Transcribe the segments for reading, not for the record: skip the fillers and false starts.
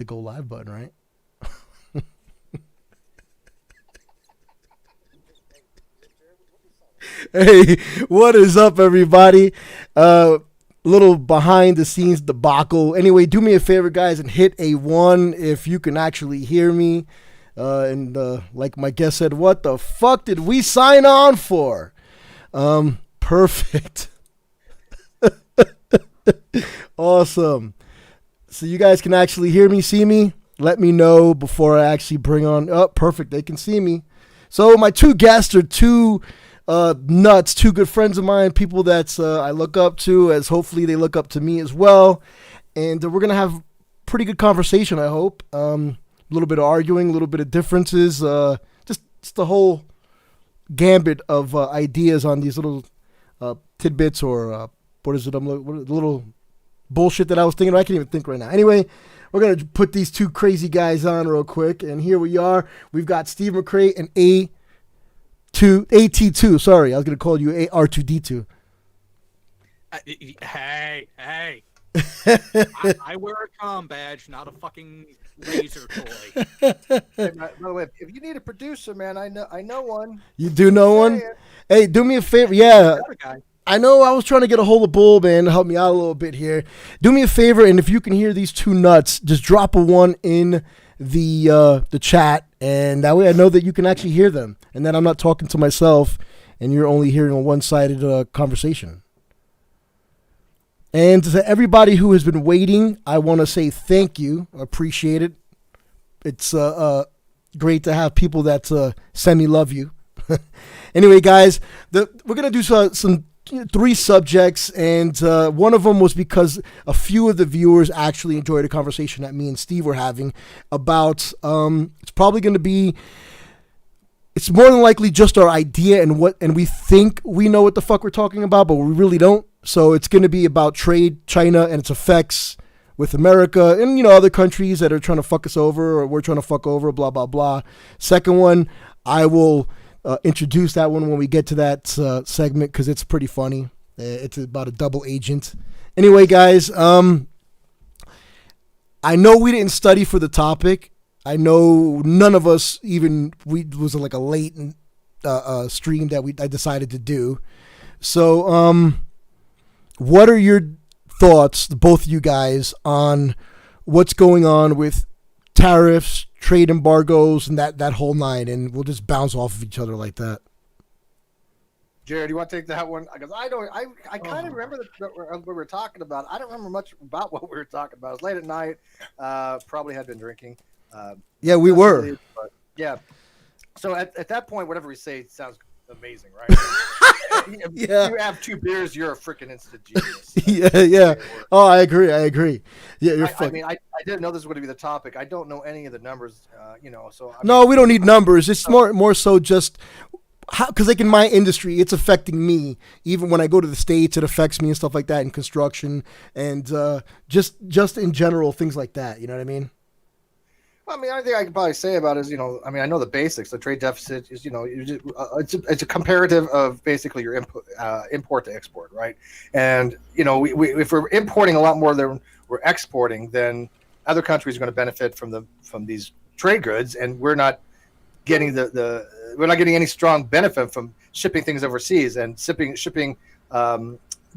The go live button, right? Hey, what is up, everybody? Little behind the scenes debacle. Anyway, do me a favor, guys, and hit a one if you can actually hear me. And like my guest said, what the fuck did we sign on for? Perfect. Awesome. So you guys can actually hear me, see me. Let me know before I actually bring on. Oh, perfect. They can see me. So my two guests are two nuts, two good friends of mine, people that I look up to, as hopefully they look up to me as well. And we're gonna have pretty good conversation, I hope. A little bit of arguing, a little bit of differences, just the whole gambit of ideas on these little tidbits or what is it? Little bullshit that I was thinking of. I can't even think right now. Anyway, we're going to put these two crazy guys on real quick. And here we are. We've got Steve McCray and AT2. Sorry, I was going to call you R2D2. Hey. I wear a com badge, not a fucking laser toy. Hey, by the way, if you need a producer, man, I know one. You do know one? Hey, do me a favor. Yeah. I know I was trying to get a hold of Bull, man, to help me out a little bit here. Do me a favor, and if you can hear these two nuts, just drop a one in the chat, and that way I know that you can actually hear them, and then I'm not talking to myself, and you're only hearing a one-sided conversation. And to everybody who has been waiting, I want to say thank you. I appreciate it. It's great to have people that semi-love you. Anyway, guys, we're going to do some three subjects, and one of them was because a few of the viewers actually enjoyed a conversation that me and Steve were having about it's probably going to be, it's more than likely just our idea and we think we know what the fuck we're talking about, but we really don't. So it's going to be about trade, China, and its effects with America and, other countries that are trying to fuck us over or we're trying to fuck over, blah, blah, blah. Second one, I will introduce that one when we get to that segment because it's pretty funny. It's about a double agent. Anyway, guys, I know we didn't study for the topic. I know none of us was like a late stream that I decided to do. So, what are your thoughts, both of you guys, on what's going on with tariffs, trade embargoes, and that whole nine, and we'll just bounce off of each other like that. Jared, do you want to take that one? Because I kind of remember what we were talking about. I don't remember much about what we were talking about. It was late at night. Probably had been drinking. Yeah, we were. But yeah. So at that point, whatever we say sounds amazing, right? Yeah. You have two beers, you're a freaking instant genius. Yeah. Oh, I agree. Yeah, you're fucking. I didn't know this was going to be the topic. I don't know any of the numbers, So no, we don't need numbers. It's more so just how, because like in my industry, it's affecting me. Even when I go to the States, it affects me and stuff like that in construction and just in general things like that. You know what I mean? Well, I mean, the only thing I can probably say about it is, I mean, I know the basics. The trade deficit is, it's a comparative of basically your import to export, right? And if we're importing a lot more than we're exporting, then other countries are going to benefit from these trade goods, and we're not getting we're not getting any strong benefit from shipping things overseas and shipping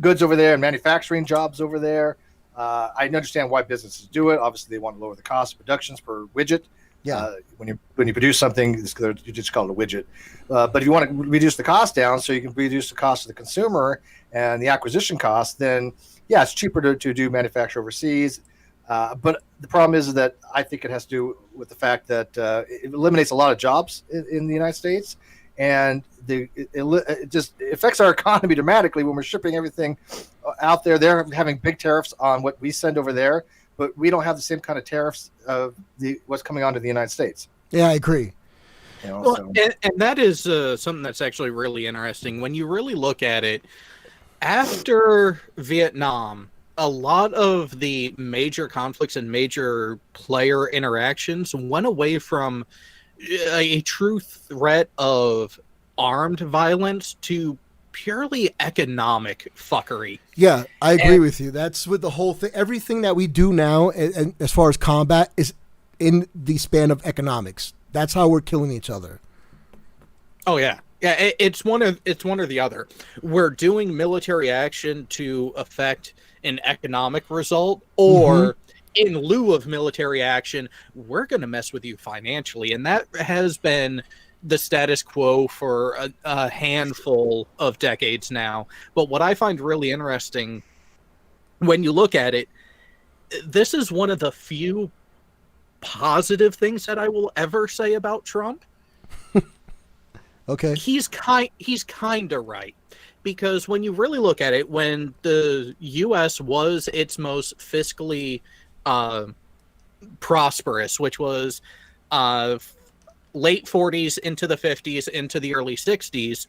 goods over there and manufacturing jobs over there. I understand why businesses do it. Obviously, they want to lower the cost of productions per widget. Yeah. When you produce something, you just call it a widget. But if you want to reduce the cost down, so you can reduce the cost of the consumer and the acquisition cost, then yeah, it's cheaper to do manufacture overseas. But the problem is that I think it has to do with the fact that it eliminates a lot of jobs in the United States, and it just affects our economy dramatically when we're shipping everything out there. They're having big tariffs on what we send over there, but we don't have the same kind of tariffs of what's coming onto the United States. Yeah, I agree. And that is something that's actually really interesting. When you really look at it, after Vietnam, a lot of the major conflicts and major player interactions went away from a true threat of armed violence to purely economic fuckery. Yeah, I agree with you. That's with the whole thing. Everything that we do now, and as far as combat, is in the span of economics. That's how we're killing each other. Oh yeah, yeah. It's one or the other. We're doing military action to affect an economic result, or in lieu of military action, we're going to mess with you financially, and that has been the status quo for a handful of decades now. But what I find really interesting when you look at it, this is one of the few positive things that I will ever say about Trump. Okay. He's kind of right, because when you really look at it, when the U.S. was its most fiscally prosperous, which was late 40s into the 50s into the early 60s,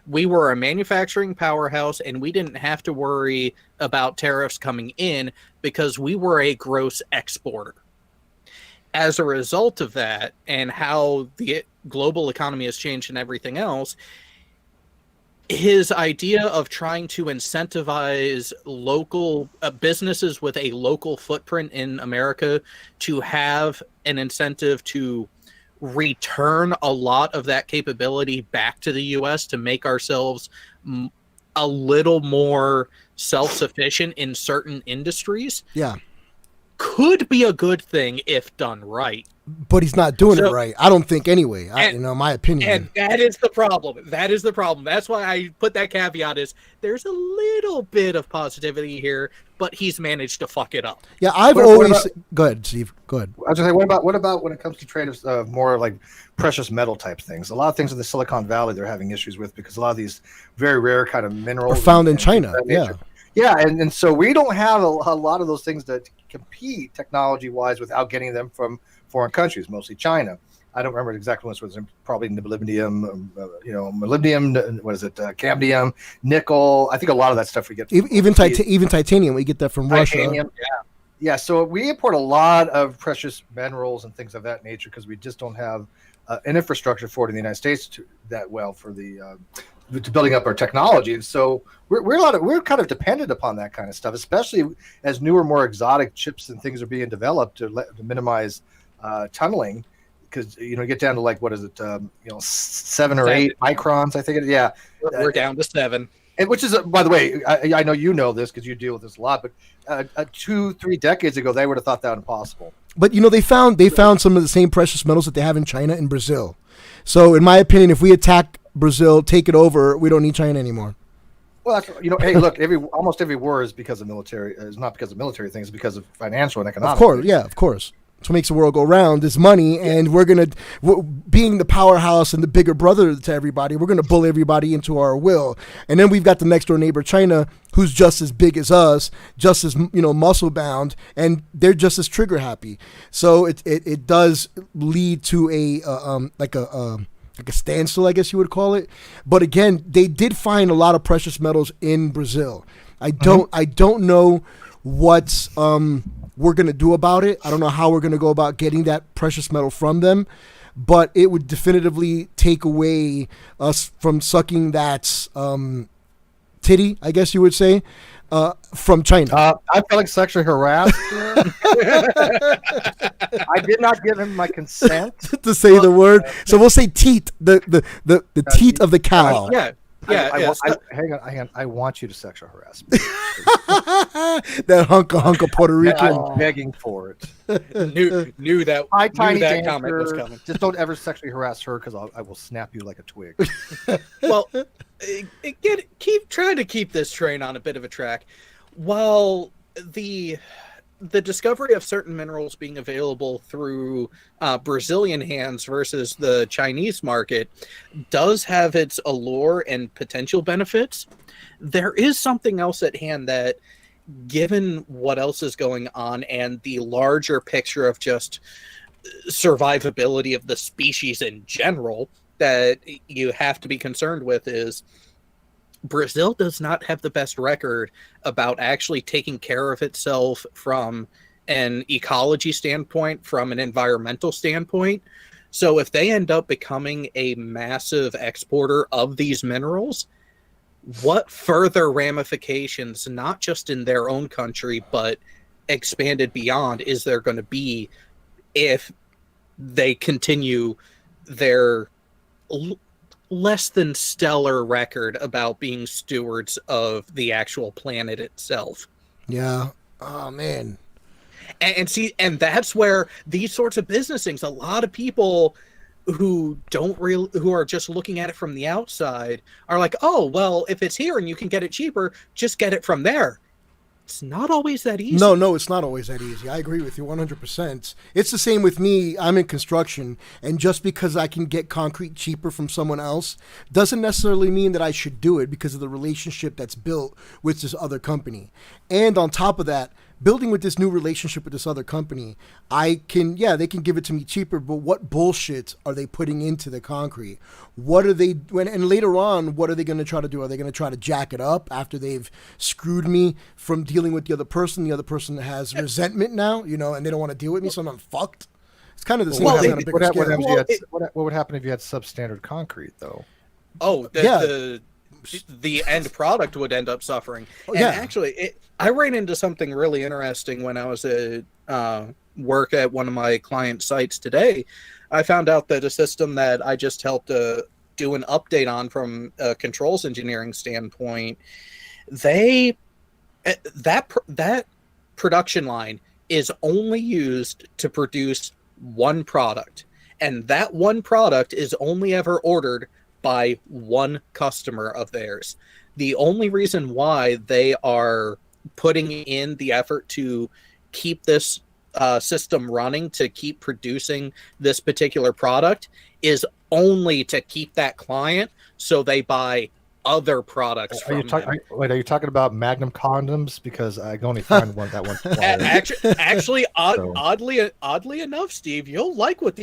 we were a manufacturing powerhouse, and we didn't have to worry about tariffs coming in because we were a gross exporter. As a result of that, and how the global economy has changed and everything else, his idea of trying to incentivize local businesses with a local footprint in America to have an incentive to return a lot of that capability back to the U.S. to make ourselves a little more self-sufficient in certain industries. Yeah. Could be a good thing if done right. But he's not doing it right. I don't think anyway. My opinion. And that is the problem. That's why I put that caveat is there's a little bit of positivity here, but he's managed to fuck it up. Yeah, go ahead, Steve. Go ahead. I was going to say, what about when it comes to trade of more like precious metal type things? A lot of things in the Silicon Valley they're having issues with because a lot of these very rare kind of minerals are found in China. Yeah. Yeah, and so we don't have a lot of those things that compete technology-wise without getting them from foreign countries, mostly China. I don't remember exactly what it was. Probably molybdenum, molybdenum. What is it? Cadmium, nickel. I think a lot of that stuff we get. Even titanium, we get that from Russia. Yeah. So we import a lot of precious minerals and things of that nature because we just don't have an infrastructure for it in the United States that well for the to building up our technology. And so we're kind of dependent upon that kind of stuff, especially as newer, more exotic chips and things are being developed to minimize tunneling. Because you get down to like what is it? 7 or 8 microns, I think. Yeah, we're down to 7. And which is, by the way, I know you know this because you deal with this a lot. But 2-3 decades ago, they would have thought that impossible. But they found some of the same precious metals that they have in China and Brazil. So in my opinion, if we attack Brazil, take it over, we don't need China anymore. Well, that's, hey, look, almost every war is because of military. It's not because of military things; it's because of financial and economic. Of course, yeah, of course. That's what makes the world go round is money, and being the powerhouse and the bigger brother to everybody, we're gonna bully everybody into our will. And then we've got the next door neighbor, China, who's just as big as us, just as muscle bound, and they're just as trigger happy. So it does lead to a standstill, I guess you would call it. But again, they did find a lot of precious metals in Brazil. I don't know what's we're going to do about it. I don't know how we're going to go about getting that precious metal from them, but it would definitively take away us from sucking that titty, I guess you would say, from China. I felt like sexually harassed. I did not give him my consent to say the word. So we'll say teat, the teat of the cow. Yeah. Hang on. I want you to sexual harass me. That hunk of Puerto Rican. I'm begging for it. Knew that comment was coming. Just don't ever sexually harass her because I will snap you like a twig. Well, keep trying to keep this train on a bit of a track. While the discovery of certain minerals being available through Brazilian hands versus the Chinese market does have its allure and potential benefits, there is something else at hand that, given what else is going on and the larger picture of just survivability of the species in general, that you have to be concerned with is Brazil does not have the best record about actually taking care of itself from an ecology standpoint, from an environmental standpoint. So if they end up becoming a massive exporter of these minerals, what further ramifications, not just in their own country, but expanded beyond, is there going to be if they continue their less than stellar record about being stewards of the actual planet itself? Yeah. Oh man. And see, and that's where these sorts of business things, a lot of people who are just looking at it from the outside are like, oh, well, if it's here and you can get it cheaper, just get it from there. It's not always that easy. No, it's not always that easy. I agree with you 100%. It's the same with me. I'm in construction, and just because I can get concrete cheaper from someone else doesn't necessarily mean that I should do it because of the relationship that's built with this other company. And on top of that, building with this new relationship with this other company, they can give it to me cheaper, but what bullshit are they putting into the concrete? What are they, and later on, what are they going to try to do? Are they going to try to jack it up after they've screwed me from dealing with the other person? The other person has resentment now, and they don't want to deal with me, so I'm fucked. It's kind of the same What thing on a bigger scale. what would happen if you had substandard concrete, though? Oh, the end product would end up suffering. And actually, I ran into something really interesting when I was at work at one of my client sites today. I found out that a system that I just helped do an update on from a controls engineering standpoint, that production line is only used to produce one product. And that one product is only ever ordered by one customer of theirs. The only reason why they are putting in the effort to keep this system running, to keep producing this particular product, is only to keep that client so they buy other products from them. Are you talking about Magnum condoms? Because I can only find that one. Actually, oddly enough, Steve, you'll like what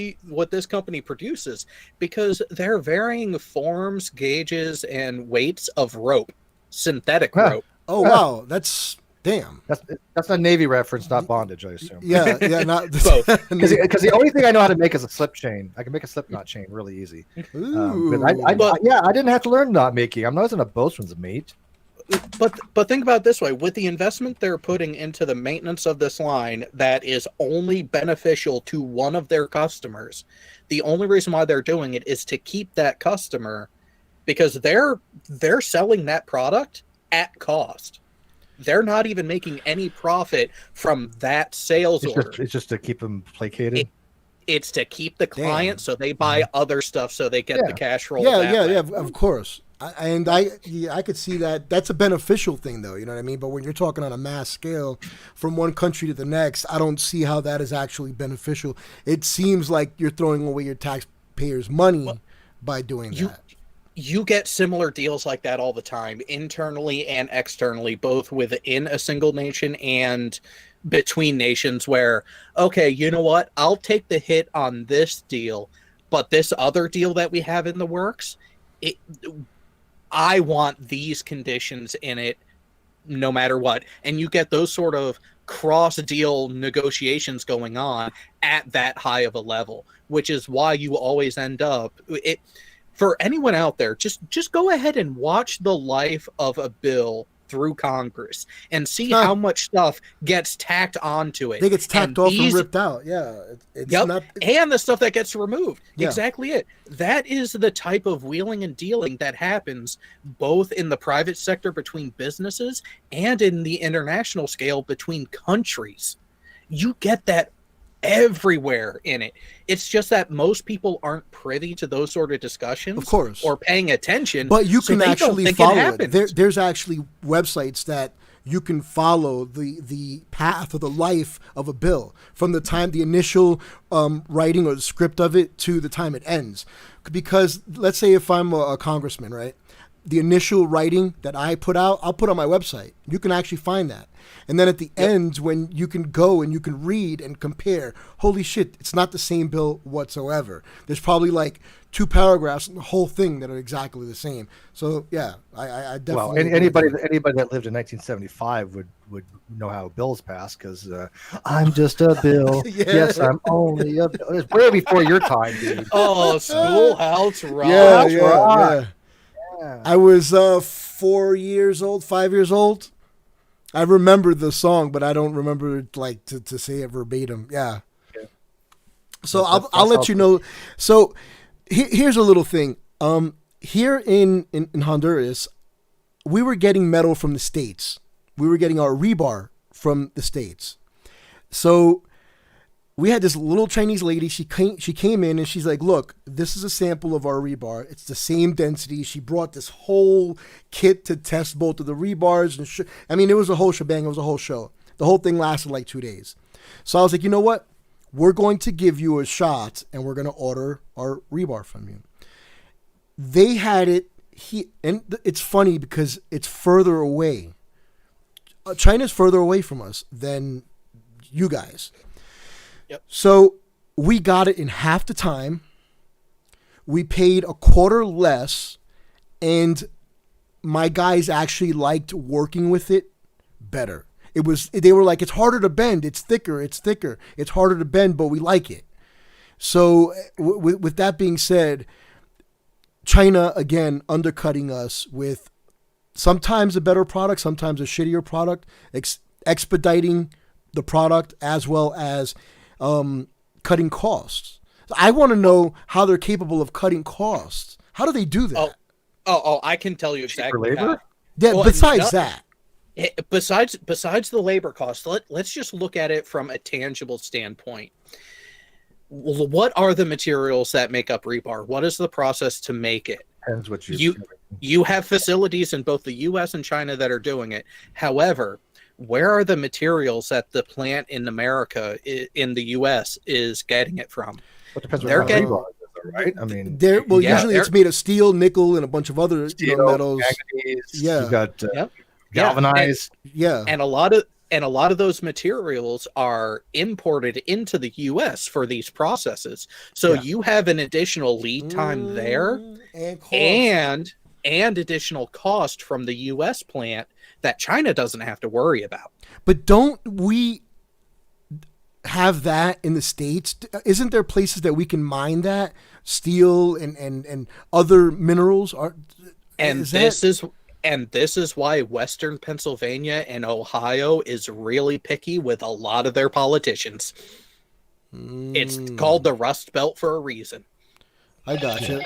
this company produces, because they're varying forms, gauges, and weights of rope, synthetic rope. Oh wow, that's damn. That's a Navy reference, not bondage, I assume. Yeah, not both. Because the only thing I know how to make is a slip chain. I can make a slip knot chain really easy. I didn't have to learn knot making. I wasn't a bosun's mate. But think about it this way: with the investment they're putting into the maintenance of this line, that is only beneficial to one of their customers. The only reason why they're doing it is to keep that customer, because they're selling that product at cost. They're not even making any profit from that sales order. It's just to keep them placated. It's to keep the client so they buy other stuff so they get the cash roll. Yeah, of course. I could see that. That's a beneficial thing, though. You know what I mean? But when you're talking on a mass scale from one country to the next, I don't see how that is actually beneficial. It seems like you're throwing away your taxpayers' money by doing that. You get similar deals like that all the time, internally and externally, both within a single nation and between nations, where, okay, you know what? I'll take the hit on this deal, but this other deal that we have in the works, I want these conditions in it no matter what. And you get those sort of cross-deal negotiations going on at that high of a level, which is why you always end up... For anyone out there, just go ahead and watch the life of a bill through Congress and see how much stuff gets tacked onto it. It gets tacked off and ripped out. Yeah. And the stuff that gets removed. Yeah. Exactly it. That is the type of wheeling and dealing that happens both in the private sector between businesses and in the international scale between countries. You get that everywhere in it. It's just that most people aren't privy to those sort of discussions, of course, or paying attention. But you can actually follow it. There's actually websites that you can follow the path or the life of a bill from the time the initial writing or the script of it to the time it ends. Because let's say if I'm a congressman, right? The initial writing that I put out, I'll put on my website. You can actually find that. And then at the end, when you can go and you can read and compare, holy shit, it's not the same bill whatsoever. There's probably like 2 paragraphs in the whole thing that are exactly the same. So yeah, I definitely. Well, anybody that lived in 1975 would know how bills pass, because I'm just a bill. Yes, I'm only a bill. It's way before your time, dude. Oh, Schoolhouse Rock. Yeah. I was 4 years old, 5 years old. I remember the song, but I don't remember like to say it verbatim. Yeah. So I'll let you know. So here's a little thing. Here in Honduras, we were getting metal from the States. We were getting our rebar from the States. So we had this little Chinese lady. She came in and she's like, look, this is a sample of our rebar. It's the same density. She brought this whole kit to test both of the rebars. And it was a whole shebang. It was a whole show. The whole thing lasted like 2 days. So I was like, you know what? We're going to give you a shot and we're going to order our rebar from you. They had it. And it's funny because it's further away. China's further away from us than you guys. Yep. So we got it in half the time. We paid a quarter less, and my guys actually liked working with it better. They were like, it's harder to bend, it's thicker, it's harder to bend, but we like it. So with that being said, China again undercutting us with sometimes a better product, sometimes a shittier product, expediting the product as well as cutting costs. I want to know how they're capable of cutting costs. How do they do that? Oh! I can tell you exactly. Cheaper labor? Yeah. Well, besides the labor cost, let's just look at it from a tangible standpoint. What are the materials that make up rebar? What is the process to make it? Depends what you have facilities in both the U.S. and China that are doing it. However, where are the materials that the plant in America, in the U.S., is getting it from? Well, it depends what rebar is, right? Usually it's made of steel, nickel, and a bunch of other metals. Manganese, yeah, you've got galvanized. And a lot of those materials are imported into the U.S. for these processes. So you have an additional lead time there, and additional cost from the U.S. plant that China doesn't have to worry about. But don't we have that in the States? Isn't there places that we can mine that steel and other minerals? This is why Western Pennsylvania and Ohio is really picky with a lot of their politicians. It's called the Rust Belt for a reason. I gotcha.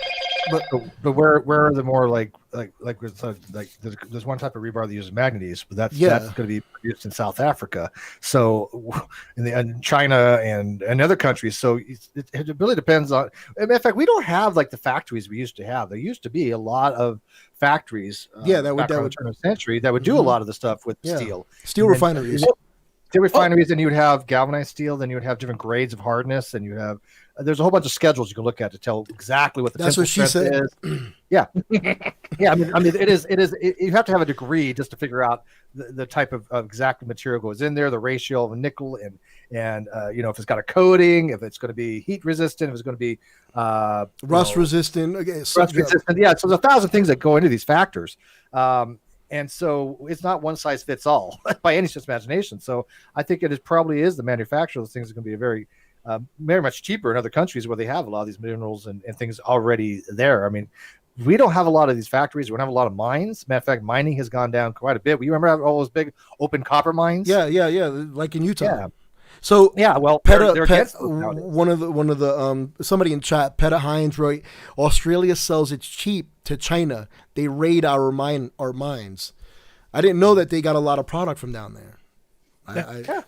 But where are the more like there's one type of rebar that uses manganese, but that's going to be produced in South Africa, so in China and other countries. So it really depends on. In fact, we don't have like the factories we used to have. There used to be a lot of factories. That would turn of the century that would do a lot of the stuff with steel refineries. Steel refineries, and you would have galvanized steel, then you would have different grades of hardness, and you have there's a whole bunch of schedules you can look at to tell exactly what the tensile strength is. Yeah. I mean, it is. You have to have a degree just to figure out the type of exact material goes in there, the ratio of a nickel, and if it's got a coating, if it's going to be heat resistant, if it's going to be rust resistant. Okay, rust resistant. Yeah. So there's 1,000 things that go into these factors. And so it's not one size fits all by any stretch of imagination. So I think it probably is the manufacture of those things is going to be very much cheaper in other countries where they have a lot of these minerals and things already there. I mean, we don't have a lot of these factories. We don't have a lot of mines. Matter of fact, mining has gone down quite a bit. We remember having all those big open copper mines. Yeah. Like in Utah. Yeah. So well, one of the somebody in chat, Peta Hines wrote, Australia sells it cheap to China. They raid our mines. I didn't know that they got a lot of product from down there.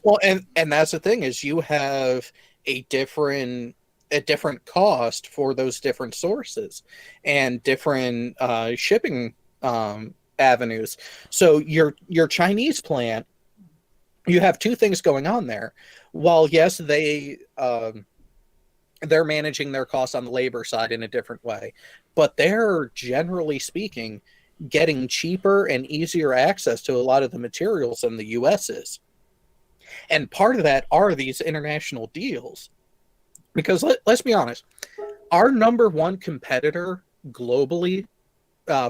Well, and that's the thing is you have a different cost for those different sources and different shipping avenues. So your Chinese plant, you have two things going on there. While yes, they're managing their costs on the labor side in a different way, but they're generally speaking getting cheaper and easier access to a lot of the materials than the U.S. is. And part of that are these international deals. Because let's be honest, our number one competitor globally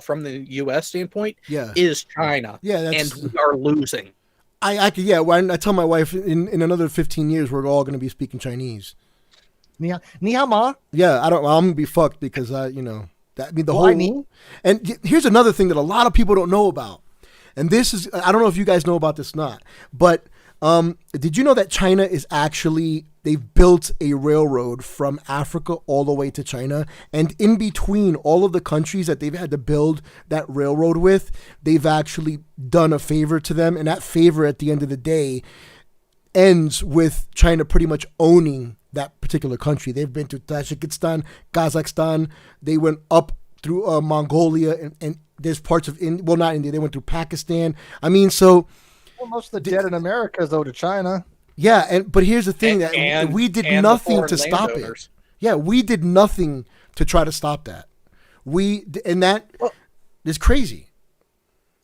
from the U.S. standpoint is China. Yeah, and we are losing. I tell my wife in another 15 years we're all going to be speaking Chinese. Ni hao ma. Yeah, I'm going to be fucked because That, I mean, the whole. And here's another thing that a lot of people don't know about. And this is, I don't know if you guys know about this or not, but did you know that China is actually, they've built a railroad from Africa all the way to China, and in between all of the countries that they've had to build that railroad with, they've actually done a favor to them, and that favor at the end of the day ends with China pretty much owning that particular country. They've been to Tajikistan, Kazakhstan, they went up through Mongolia, and there's parts of India, well, not India, they went through Pakistan. I mean, so... Well, most of the debt in America is owed to China. Yeah, but here's the thing, that we did nothing to stop it. Yeah, we did nothing to try to stop that. That is crazy.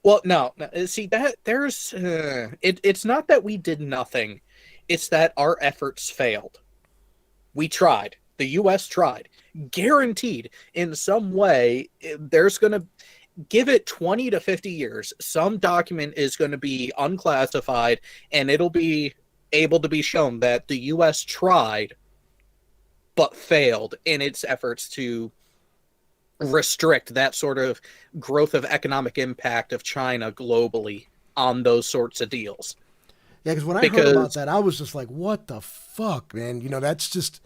Well, no, see that there's it's not that we did nothing, it's that our efforts failed. We tried. The U.S. tried. Guaranteed in some way, there's going to give it 20 to 50 years. Some document is going to be unclassified, and it'll be able to be shown that the U.S. tried but failed in its efforts to restrict that sort of growth of economic impact of China globally on those sorts of deals. Yeah, because when I heard about that, I was just like, what the fuck, man? You know, that's just...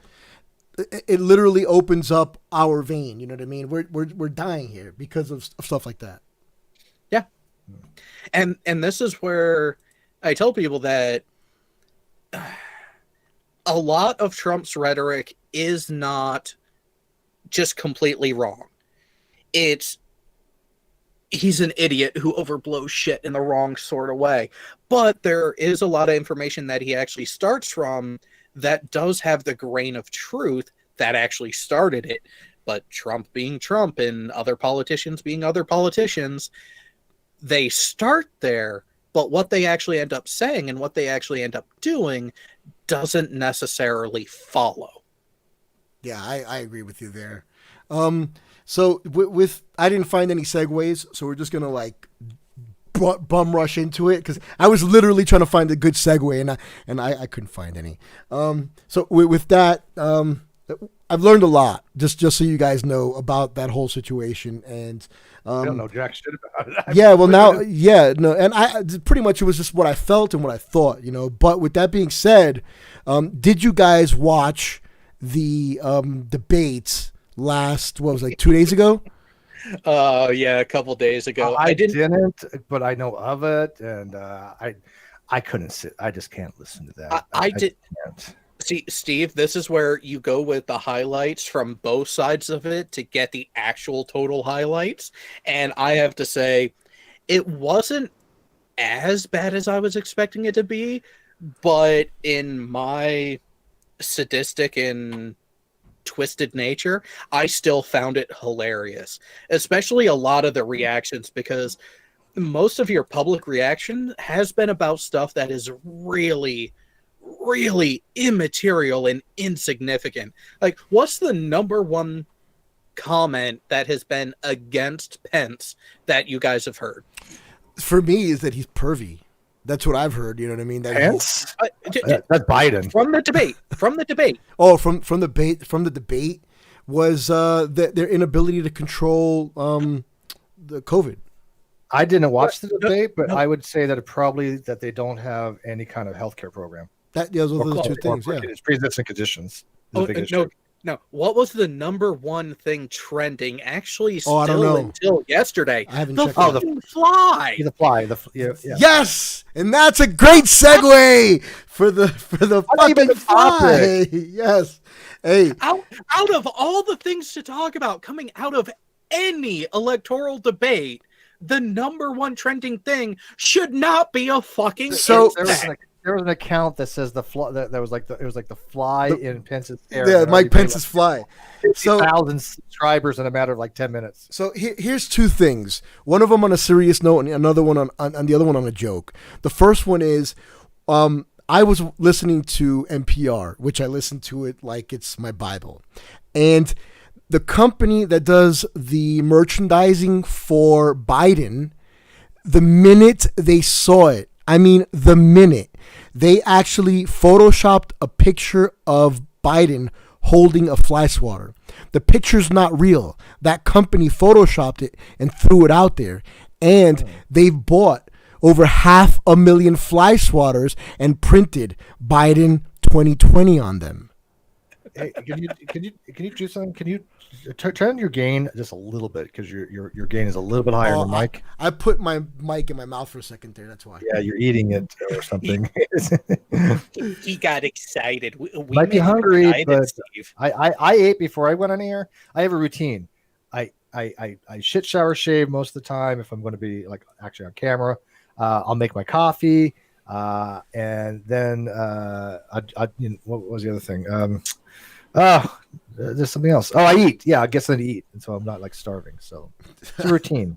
It literally opens up our vein. You know what I mean? We're dying here because of stuff like that. Yeah, and this is where I tell people that a lot of Trump's rhetoric is not just completely wrong. He's an idiot who overblows shit in the wrong sort of way. But there is a lot of information that he actually starts from that does have the grain of truth that actually started it. But Trump being Trump and other politicians being other politicians, they start there, but what they actually end up saying and what they actually end up doing doesn't necessarily follow. Yeah, I agree with you there. So with I didn't find any segues, so we're just gonna like bum rush into it because I was literally trying to find a good segue and I couldn't find any. So with that, I've learned a lot just so you guys know about that whole situation, and I don't know jack shit about it. Yeah, well now, yeah, no, and I pretty much it was just what I felt and what I thought, you know. But with that being said, did you guys watch the debates last? What was it, like 2 days ago? Yeah, a couple days ago. I didn't, but I know of it, and I couldn't sit. I just can't listen to that. I can't. See, Steve, this is where you go with the highlights from both sides of it to get the actual total highlights. And I have to say, it wasn't as bad as I was expecting it to be, but in my sadistic and twisted nature, I still found it hilarious, especially a lot of the reactions, because most of your public reaction has been about stuff that is really immaterial and insignificant. Like, what's the number one comment that has been against Pence that you guys have heard? For me, is that he's pervy. That's what I've heard. You know what I mean? Pence? That's Biden. From the debate. Oh, from the debate was their inability to control the COVID. I didn't watch the debate, but I would say that probably that they don't have any kind of healthcare program. Those are the two things. Yeah, it's pre-existing conditions. No. What was the number one thing trending? Actually, I don't know. Until yesterday, I haven't the checked fucking fly. The fly. Yeah. Yes, and that's a great segue for the fucking fly. Yes. Hey, out of all the things to talk about coming out of any electoral debate, the number one trending thing should not be a fucking there was an account that says the fly that was like it was like the fly in Pence's hair. Yeah, Mike Pence's fly. 50,000 subscribers in a matter of like 10 minutes. So here's two things. One of them on a serious note, and another one on the other one on a joke. The first one is, I was listening to NPR, which I listen to it like it's my Bible, and the company that does the merchandising for Biden, the minute they saw it, I mean, the minute they actually photoshopped a picture of Biden holding a fly swatter. The picture's not real. That company photoshopped it and threw it out there. And they've bought over 500,000 fly swatters and printed Biden 2020 on them. Hey, can you do something? Can you turn your gain just a little bit, because your gain is a little bit higher than Mike. I put my mic in my mouth for a second there. That's why. Yeah, you're eating it or something. He got excited. We Might be hungry, but Steve. I ate before I went on air. I have a routine. I shit, shower, shave most of the time if I'm going to be like actually on camera. I'll make my coffee, and then what was the other thing? There's something else. Oh, I eat. Yeah, I guess I eat, and so I'm not like starving. So it's a routine.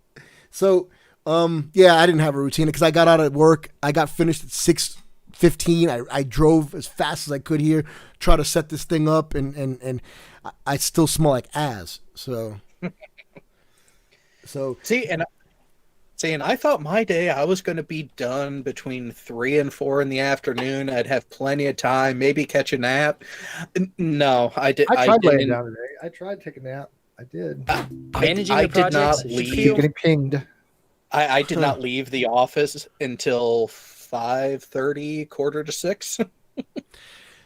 So, yeah, I didn't have a routine because I got out of work. I got finished at 6:15. I drove as fast as I could here, try to set this thing up, and I still smell like ass. So See, and I thought my day I was going to be done between 3 and 4 in the afternoon. I'd have plenty of time, maybe catch a nap. No, I did. I tried laying down today. I tried taking a nap. I did. Managing I the did not projects. leave. Getting pinged. I did not leave the office until 5:30, 5:45.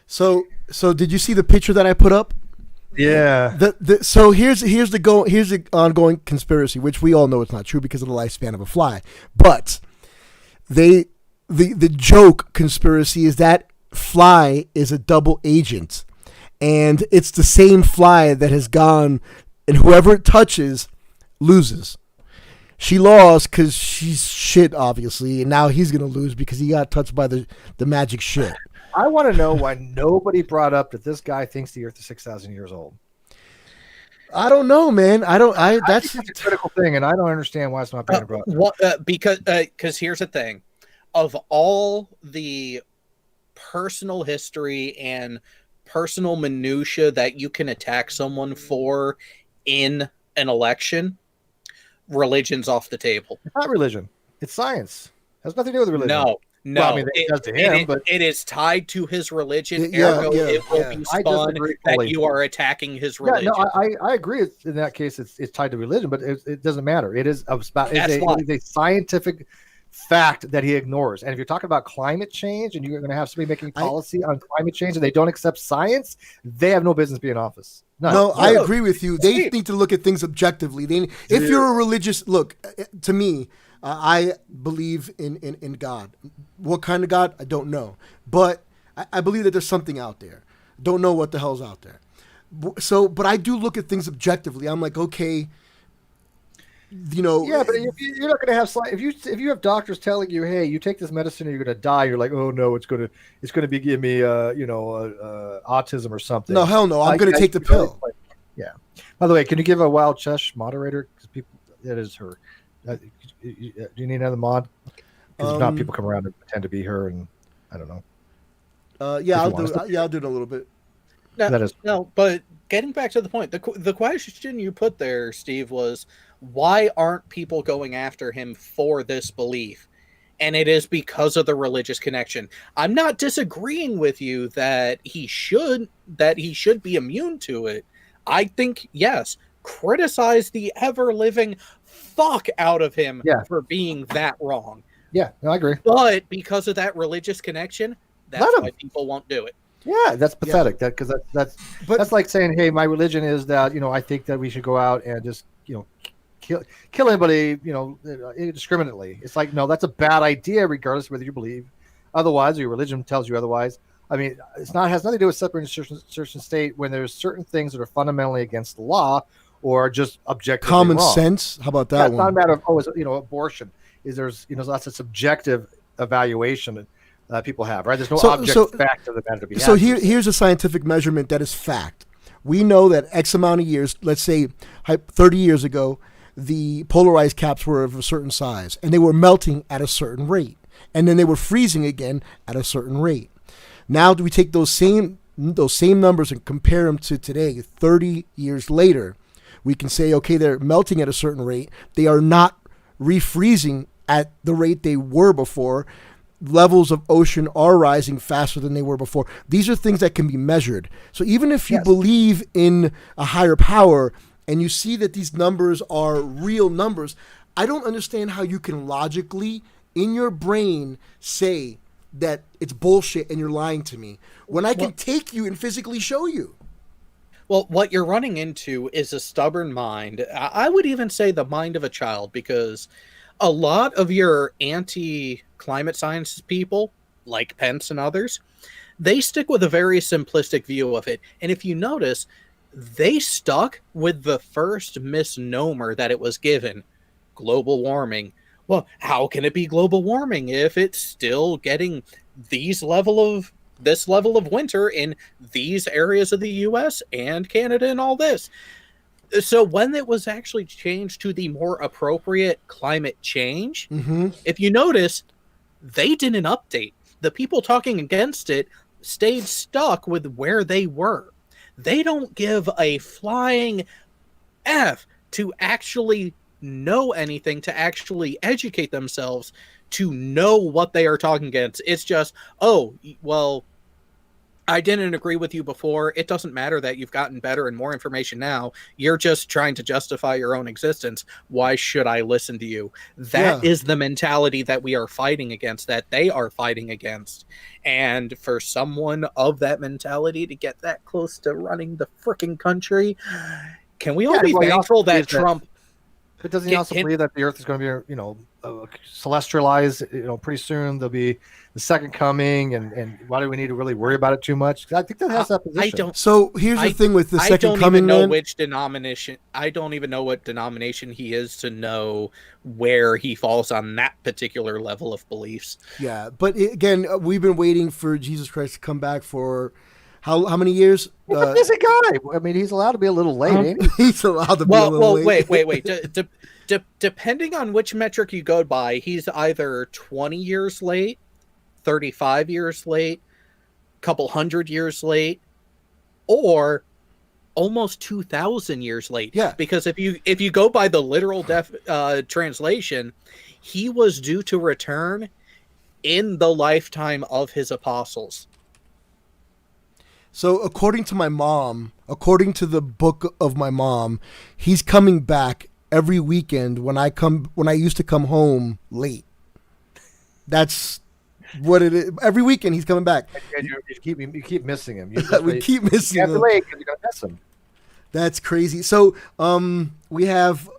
So did you see the picture that I put up? Yeah. So here's the ongoing conspiracy, which we all know it's not true because of the lifespan of a fly. But the joke conspiracy is that fly is a double agent, and it's the same fly that has gone, and whoever it touches loses. She lost because she's shit, obviously, and now he's gonna lose because he got touched by the magic shit. I want to know why nobody brought up that this guy thinks the Earth is 6,000 years old. I don't know, man. That's a critical thing, and I don't understand why it's not being brought up. Because here's the thing: of all the personal history and personal minutia that you can attack someone for in an election, religion's off the table. It's not religion; it's science. It has nothing to do with religion. No, well, I mean, it does to him, but it is tied to his religion. It will be spun that you are attacking his religion. Yeah, no, I agree. In that case, it's tied to religion, but it doesn't matter. It is about it is a scientific fact that he ignores. And if you're talking about climate change, and you're going to have somebody making policy on climate change, and they don't accept science, they have no business being in office. No, I agree with you. They need to look at things objectively. If you're a religious, look, to me, I believe in God. What kind of God? I don't know. But I believe that there's something out there. Don't know what the hell's out there. So, but I do look at things objectively. I'm like, okay, Yeah, but you're not going to have if you have doctors telling you, hey, you take this medicine and you're going to die. You're like, oh no, it's going to be give me autism or something. No, hell no. I'm going to take the pill. Yeah. By the way, can you give a Wild Chesh moderator? Because that is her. Do you need another mod? Because if not, people come around and pretend to be her, and I don't know. I'll do it a little bit. No, but getting back to the point, the question you put there, Steve, was why aren't people going after him for this belief? And it is because of the religious connection. I'm not disagreeing with you that he should be immune to it. I think, yes, criticize the ever-living fuck out of him for being that wrong. Yeah, no, I agree. But because of that religious connection, that's why people won't do it. Yeah, that's pathetic. Because that's like saying, hey, my religion is that I think that we should go out and just kill anybody indiscriminately. It's like, no, that's a bad idea, regardless of whether you believe otherwise or your religion tells you otherwise. I mean, has nothing to do with separating church and state when there's certain things that are fundamentally against the law or just objectively common wrong. Sense. How about that one? It's not a matter of abortion. That's a subjective evaluation that people have, right? There's no fact of the matter to be had. So here's a scientific measurement that is fact. We know that X amount of years, let's say 30 years ago, the polarized caps were of a certain size, and they were melting at a certain rate, and then they were freezing again at a certain rate. Now, do we take those same numbers and compare them to today, 30 years later? We can say, okay, they're melting at a certain rate. They are not refreezing at the rate they were before. levels of ocean are rising faster than they were before. These are things that can be measured. So even if you believe in a higher power and you see that these numbers are real numbers, I don't understand how you can logically, in your brain, say that it's bullshit and you're lying to me when I can take you and physically show you. Well, what you're running into is a stubborn mind. I would even say the mind of a child, because a lot of your anti-climate science people, like Pence and others, they stick with a very simplistic view of it. And if you notice, they stuck with the first misnomer that it was given, global warming. Well, how can it be global warming if it's still getting this level of winter in these areas of the US and Canada and all this? So when it was actually changed to the more appropriate climate change, if you notice, they didn't update. The people talking against it stayed stuck with where they were. They don't give a flying F to actually know anything, to actually educate themselves, to know what they are talking against. It's just, oh, well, I didn't agree with you before. It doesn't matter that you've gotten better and more information now. You're just trying to justify your own existence. Why should I listen to you? That is the mentality that we are fighting against, that they are fighting against. And for someone of that mentality to get that close to running the freaking country, can we all be thankful that Trump... But doesn't he also believe that the Earth is going to be, celestialized, pretty soon? There'll be the second coming, and why do we need to really worry about it too much? I think that has that position. So here's the thing with the second coming. I don't even know which denomination. I don't even know what denomination he is to know where he falls on that particular level of beliefs. Yeah, but again, we've been waiting for Jesus Christ to come back for how many years? He's a busy guy. I mean, he's allowed to be a little late, ain't he? He's allowed to be a little late. Wait. Depending on which metric you go by, he's either 20 years late, 35 years late, couple hundred years late, or almost 2,000 years late. Yeah. Because if you go by the literal translation, he was due to return in the lifetime of his apostles. So according to my mom, according to the book of my mom, he's coming back every weekend when I used to come home late. That's what it is. Every weekend he's coming back. And you keep missing him. We keep missing him. Late because you're gonna miss him. That's crazy. So we have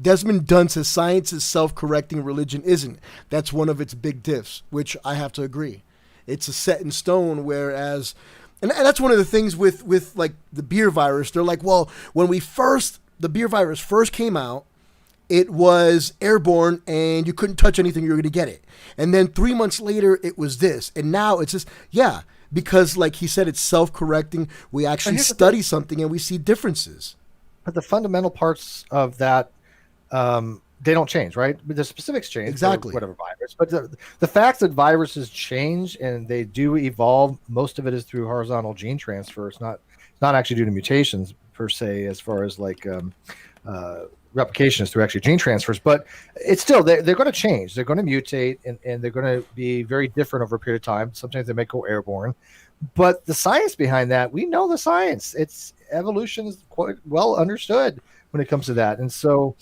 Desmond Dunn says science is self-correcting, religion isn't. That's one of its big diffs, which I have to agree. It's a set in stone, whereas, and that's one of the things with like the beer virus. They're like, well, when the beer virus first came out, it was airborne and you couldn't touch anything, you were going to get it. And then 3 months later, it was this. And now it's just, because like he said, it's self-correcting. We actually study something and we see differences. But the fundamental parts of that, they don't change, right? But the specifics change. Exactly. Whatever virus. But the fact that viruses change and they do evolve, most of it is through horizontal gene transfer. It's not actually due to mutations per se, as far as like replication is through actually gene transfers. But it's still, they're going to change. They're going to mutate and they're going to be very different over a period of time. Sometimes they may go airborne. But the science behind that, we know the science. Evolution is quite well understood when it comes to that. And so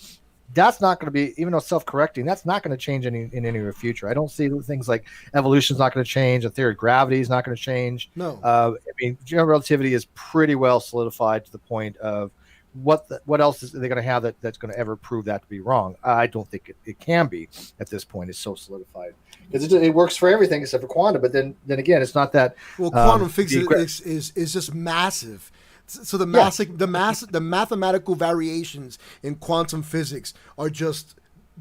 that's not going to be, even though it's self-correcting, that's not going to change in any of the future. I don't see things like evolution is not going to change. The theory of gravity is not going to change. No. I mean, general relativity is pretty well solidified to the point of what else is they going to have that's going to ever prove that to be wrong? I don't think it can be at this point. It's so solidified because it works for everything except for quantum. But then again, it's not that. Well, quantum physics is just massive. So the mathematical variations in quantum physics are just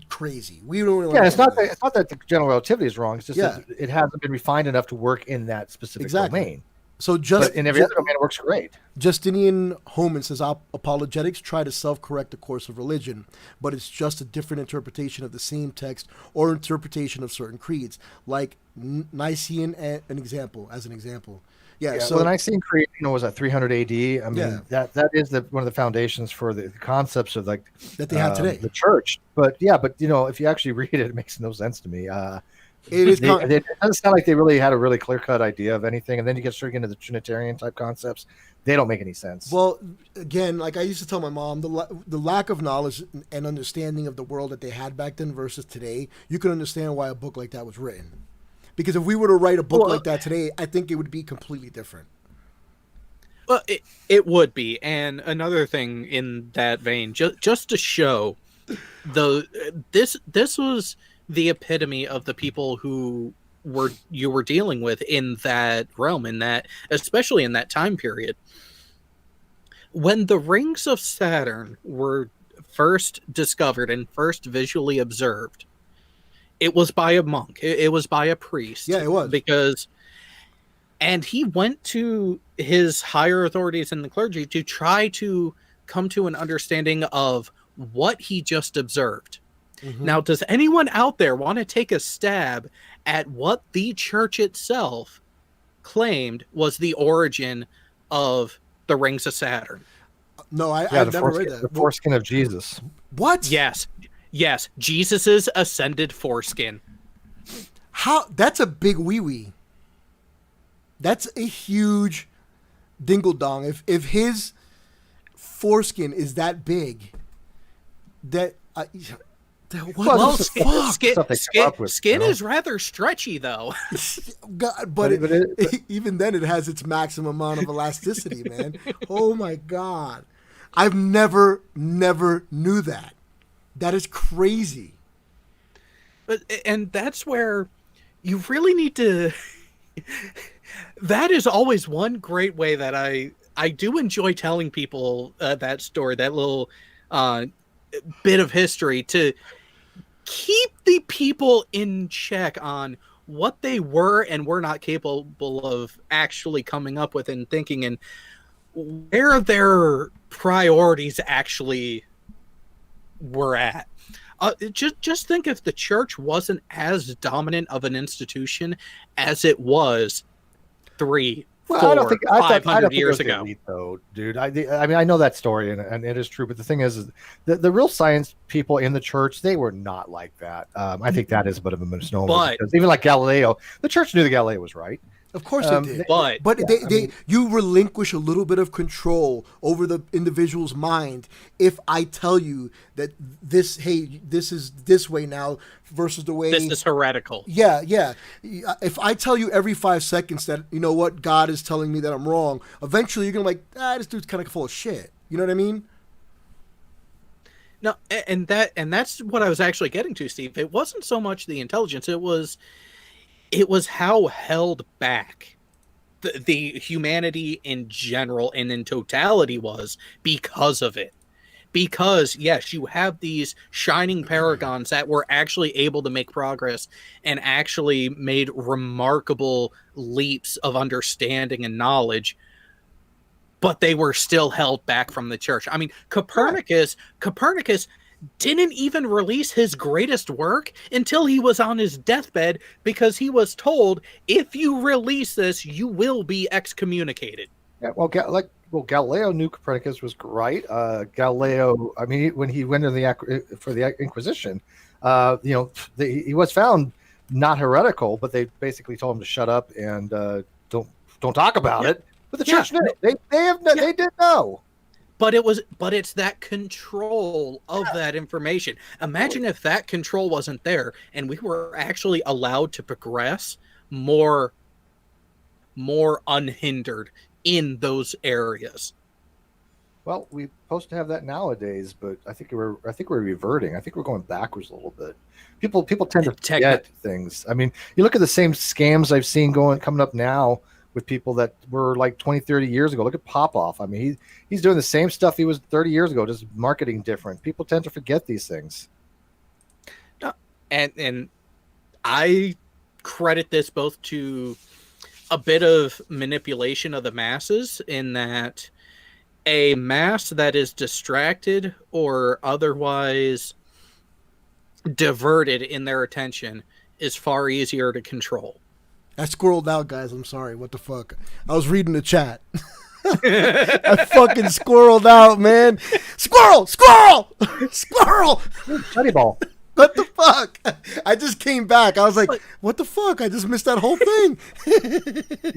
crazy. We don't really it's not that the general relativity is wrong. It's just that it hasn't been refined enough to work in that specific domain. So but in every other domain, it works great. Justinian Homan says apologetics try to self-correct the course of religion, but it's just a different interpretation of the same text or interpretation of certain creeds, like Nicene as an example. Yeah. Yeah, So well, the Nicene Creed, was at 300 AD. I mean, Yeah. that is one of the foundations for the concepts of like that they have today. the church. But yeah, but if you actually read it, it makes no sense to me. It is It doesn't sound like they really had a really clear cut idea of anything. And then you get straight into the Trinitarian type concepts. They don't make any sense. Well, again, like I used to tell my mom, the lack of knowledge and understanding of the world that they had back then versus today, you can understand why a book like that was written. Because if we were to write a book like that today, I think it would be completely different. Well, it would be. And another thing in that vein, just to show this was the epitome of the people who you were dealing with in that realm, especially in that time period. When the rings of Saturn were first discovered and first visually observed, it was by a monk. It was by a priest. Yeah, it was. And he went to his higher authorities in the clergy to try to come to an understanding of what he just observed. Mm-hmm. Now, does anyone out there want to take a stab at what the church itself claimed was the origin of the rings of Saturn? No, I've never read that. The foreskin of Jesus. What? Yes. Jesus's ascended foreskin. How? That's a big wee-wee. That's a huge dingle-dong. If his foreskin is that big, that... skin is rather stretchy, though. God, but even then, it has its maximum amount of elasticity, man. Oh my God, I've never knew that. That is crazy. And that's where you really need to. That is always one great way that I do enjoy telling people that story, that little bit of history, to keep the people in check on what they were and were not capable of actually coming up with and thinking, and where their priorities actually were at. Just think if the church wasn't as dominant of an institution as it was 500 years ago. Elite, though, dude. I mean, I know that story, and it is true. But the thing is the real science people in the church, they were not like that. I think that is a bit of a misnomer. Because even like Galileo, the church knew that Galileo was right. Of course they did. But you relinquish a little bit of control over the individual's mind if I tell you that this is this way now versus the way... This is heretical. Yeah. If I tell you every 5 seconds that, what, God is telling me that I'm wrong, eventually you're going to be like, this dude's kind of full of shit. You know what I mean? No, and that's what I was actually getting to, Steve. It wasn't so much the intelligence, it was how held back the humanity in general and in totality was because of it. Because, yes, you have these shining paragons that were actually able to make progress and actually made remarkable leaps of understanding and knowledge, but they were still held back from the church. I mean, Copernicus didn't even release his greatest work until he was on his deathbed, because he was told, if you release this, you will be excommunicated. Yeah, well, Galileo knew Copernicus was right. Galileo, I mean, when he went to for the Inquisition, he was found not heretical, but they basically told him to shut up and don't talk about it. But the church knew. They did know. But it's that control of that information. Imagine if that control wasn't there and we were actually allowed to progress more unhindered in those areas. Well, we're supposed to have that nowadays, but I think we're reverting. I think we're going backwards a little bit. People tend to forget things. I mean, you look at the same scams I've seen coming up now with people that were like 20, 30 years ago. Look at Popoff. I mean, he's doing the same stuff he was 30 years ago, just marketing different. People tend to forget these things. And I credit this both to a bit of manipulation of the masses, in that a mass that is distracted or otherwise diverted in their attention is far easier to control. I squirreled out, guys. I'm sorry. What the fuck? I was reading the chat. I fucking squirreled out, man. Squirrel! Squirrel! Teddy ball. What the fuck? I just came back. I was like, what the fuck? I just missed that whole thing.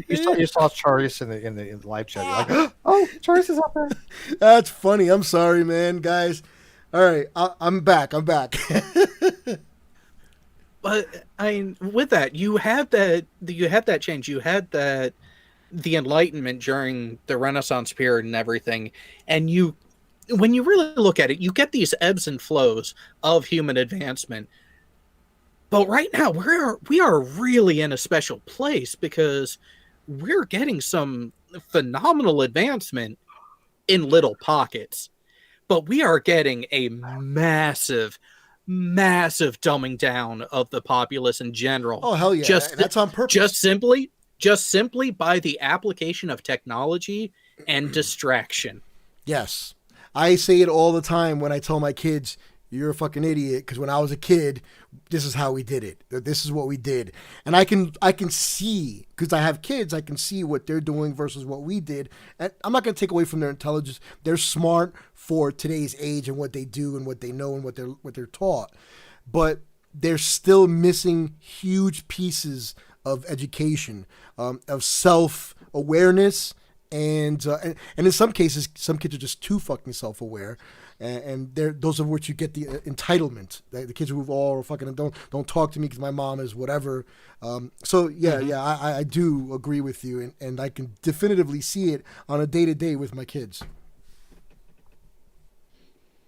You saw Charis in the live chat. You're like, oh, Charis is up there. That's funny. I'm sorry, man, guys. All right, I'm back. But I mean, with that, you had that change. You had the Enlightenment during the Renaissance period and everything, and when you really look at it, you get these ebbs and flows of human advancement. But right now, we are really in a special place because we're getting some phenomenal advancement in little pockets, but we are getting a massive dumbing down of the populace in general. Oh hell yeah! That's on purpose. Just simply by the application of technology and distraction. Yes, I say it all the time when I tell my kids, "You're a fucking idiot," because when I was a kid, this is how we did it. This is what we did, and I can see, because I have kids, I can see what they're doing versus what we did, and I'm not going to take away from their intelligence. They're smart for today's age and what they do and what they know and what they're taught, but they're still missing huge pieces of education, of self-awareness, and in some cases, some kids are just too fucking self-aware. And those of which you get the entitlement. The kids who all fucking don't talk to me because my mom is whatever. So I do agree with you, and I can definitively see it on a day-to-day with my kids.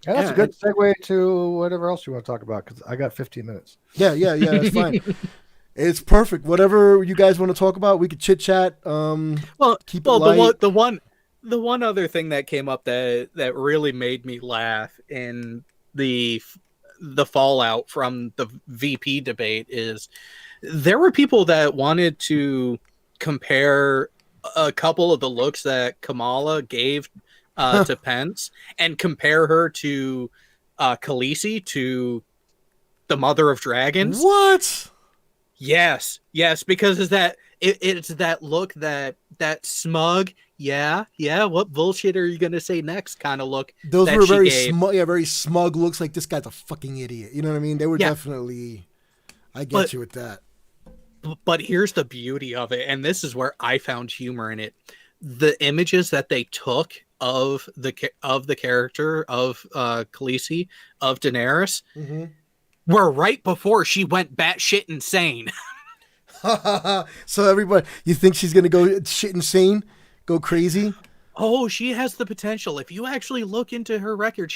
Yeah, that's a good segue to whatever else you want to talk about, because I got 15 minutes. Yeah, that's fine. It's perfect. Whatever you guys want to talk about, we could chit chat. Keep it light. The one other thing that came up that really made me laugh in the fallout from the VP debate is there were people that wanted to compare a couple of the looks that Kamala gave to Pence and compare her to Khaleesi, to the Mother of Dragons. What? Yes, because it's that look, that smug, yeah, what bullshit are you gonna say next kind of look. Those were very smug, very smug looks, like this guy's a fucking idiot. You know what I mean? They were definitely. I get you with that. But here's the beauty of it, and this is where I found humor in it. The images that they took of the character of Khaleesi, of Daenerys, were right before she went batshit insane. So everybody, you think she's gonna go shit insane, go crazy? Oh, she has the potential. If you actually look into her record,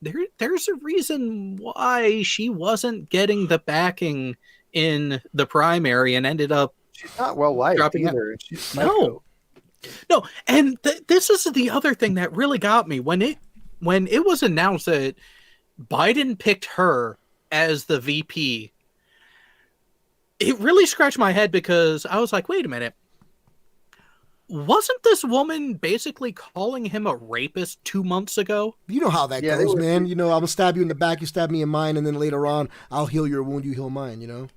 there's a reason why she wasn't getting the backing in the primary and ended up. She's not well liked either. No, and this is the other thing that really got me when it was announced that Biden picked her as the VP. It really scratched my head because I was like, wait a minute. Wasn't this woman basically calling him a rapist 2 months ago? You know how that goes, man. You know, I'm gonna stab you in the back, you stab me in mine, and then later on, I'll heal your wound, you heal mine, you know?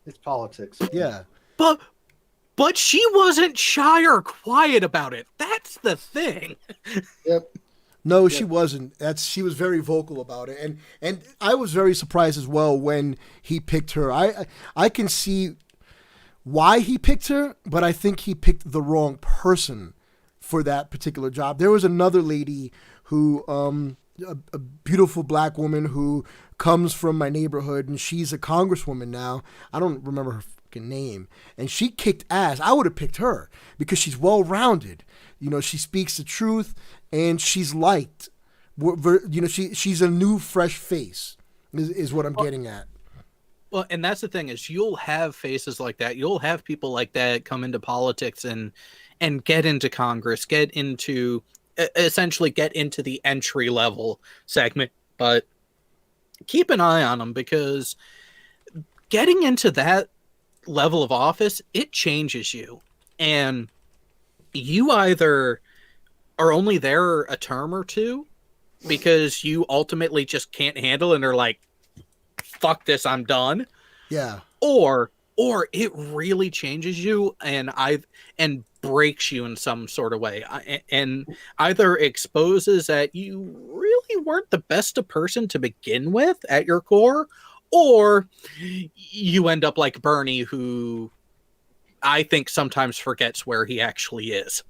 It's politics. Yeah. But she wasn't shy or quiet about it. That's the thing. Yep. No, she wasn't. She was very vocal about it, and I was very surprised as well when he picked her. I can see why he picked her, but I think he picked the wrong person for that particular job. There was another lady who, a beautiful black woman who comes from my neighborhood, and she's a congresswoman now. I don't remember her fucking name, and she kicked ass. I would have picked her because she's well-rounded. You know, she speaks the truth, and she's liked. You know, she's a new, fresh face, is what I'm getting at. Well, and that's the thing is you'll have faces like that. You'll have people like that come into politics and get into Congress, essentially get into the entry level segment. But keep an eye on them, because getting into that level of office, it changes you. And you either are only there a term or two because you ultimately just can't handle it and are like, fuck this, I'm done. Yeah. Or or it really changes you and breaks you in some sort of way, and either exposes that you really weren't the best of person to begin with at your core, or you end up like Bernie, who I think sometimes forgets where he actually is.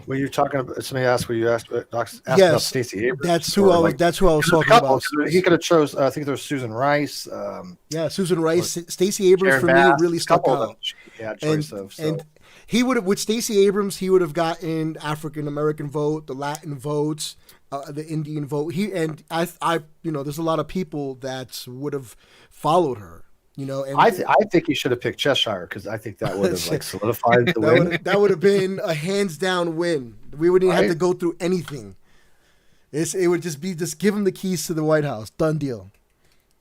Well, you're talking about somebody asked where you asked about Yes, Stacey Abrams. that's who I was. That's who I was talking about. He could have chose. I think there was Susan Rice. Yeah, Susan Rice, Stacey Abrams for me really stuck out. And he would have with Stacey Abrams, he would have gotten African American vote, the Latin votes, the Indian vote. I there's a lot of people that would have followed her. And I think he should have picked Cheshire because I think that would have solidified the win. That would have been a hands down win. We wouldn't even have to go through anything. It would just give him the keys to the White House. Done deal.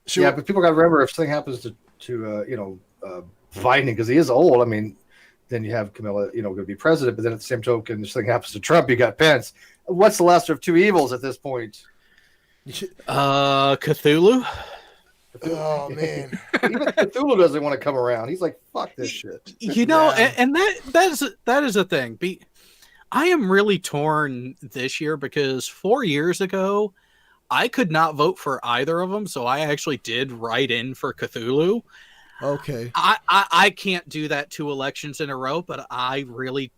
Sure. Yeah, but people got to remember if something happens to Biden because he is old. I mean, then you have Camilla, going to be president. But then at the same token, if something happens to Trump, you got Pence. What's the lesser of two evils at this point? Cthulhu. Oh man, even Cthulhu doesn't want to come around. He's like, "Fuck this shit." And that is a thing. I am really torn this year because 4 years ago, I could not vote for either of them, so I actually did write in for Cthulhu. Okay, I can't do that 2 elections in a row, but I really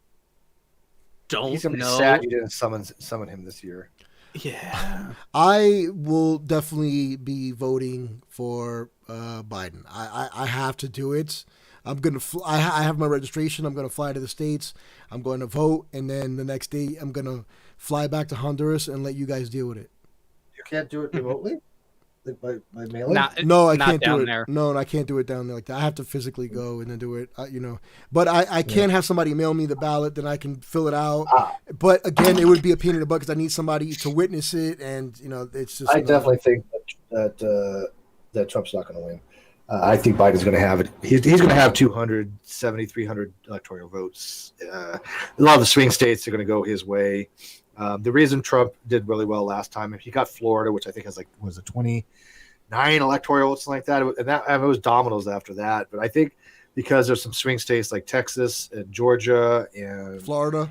don't He's gonna know. Be sad you didn't summon him this year. Yeah, I will definitely be voting for Biden. I have to do it. I'm gonna. I have my registration. I'm gonna fly to the States. I'm going to vote, and then the next day I'm gonna fly back to Honduras and let you guys deal with it. You can't do it remotely, by mailing. No, I can't do it. There. No, I can't do it down there like that. I have to physically go and then do it. But I can't have somebody mail me the ballot. Then I can fill it out. But again, it would be a pain in the butt because I need somebody to witness it, and it's just. I definitely think that Trump's not going to win. I think Biden's going to have it. He's going to have 270, 300 electoral votes. A lot of the swing states are going to go his way. The reason Trump did really well last time, he got Florida, which I think has 29 electoral votes, something like that. And it was dominoes after that. But I think because there's some swing states like Texas and Georgia and Florida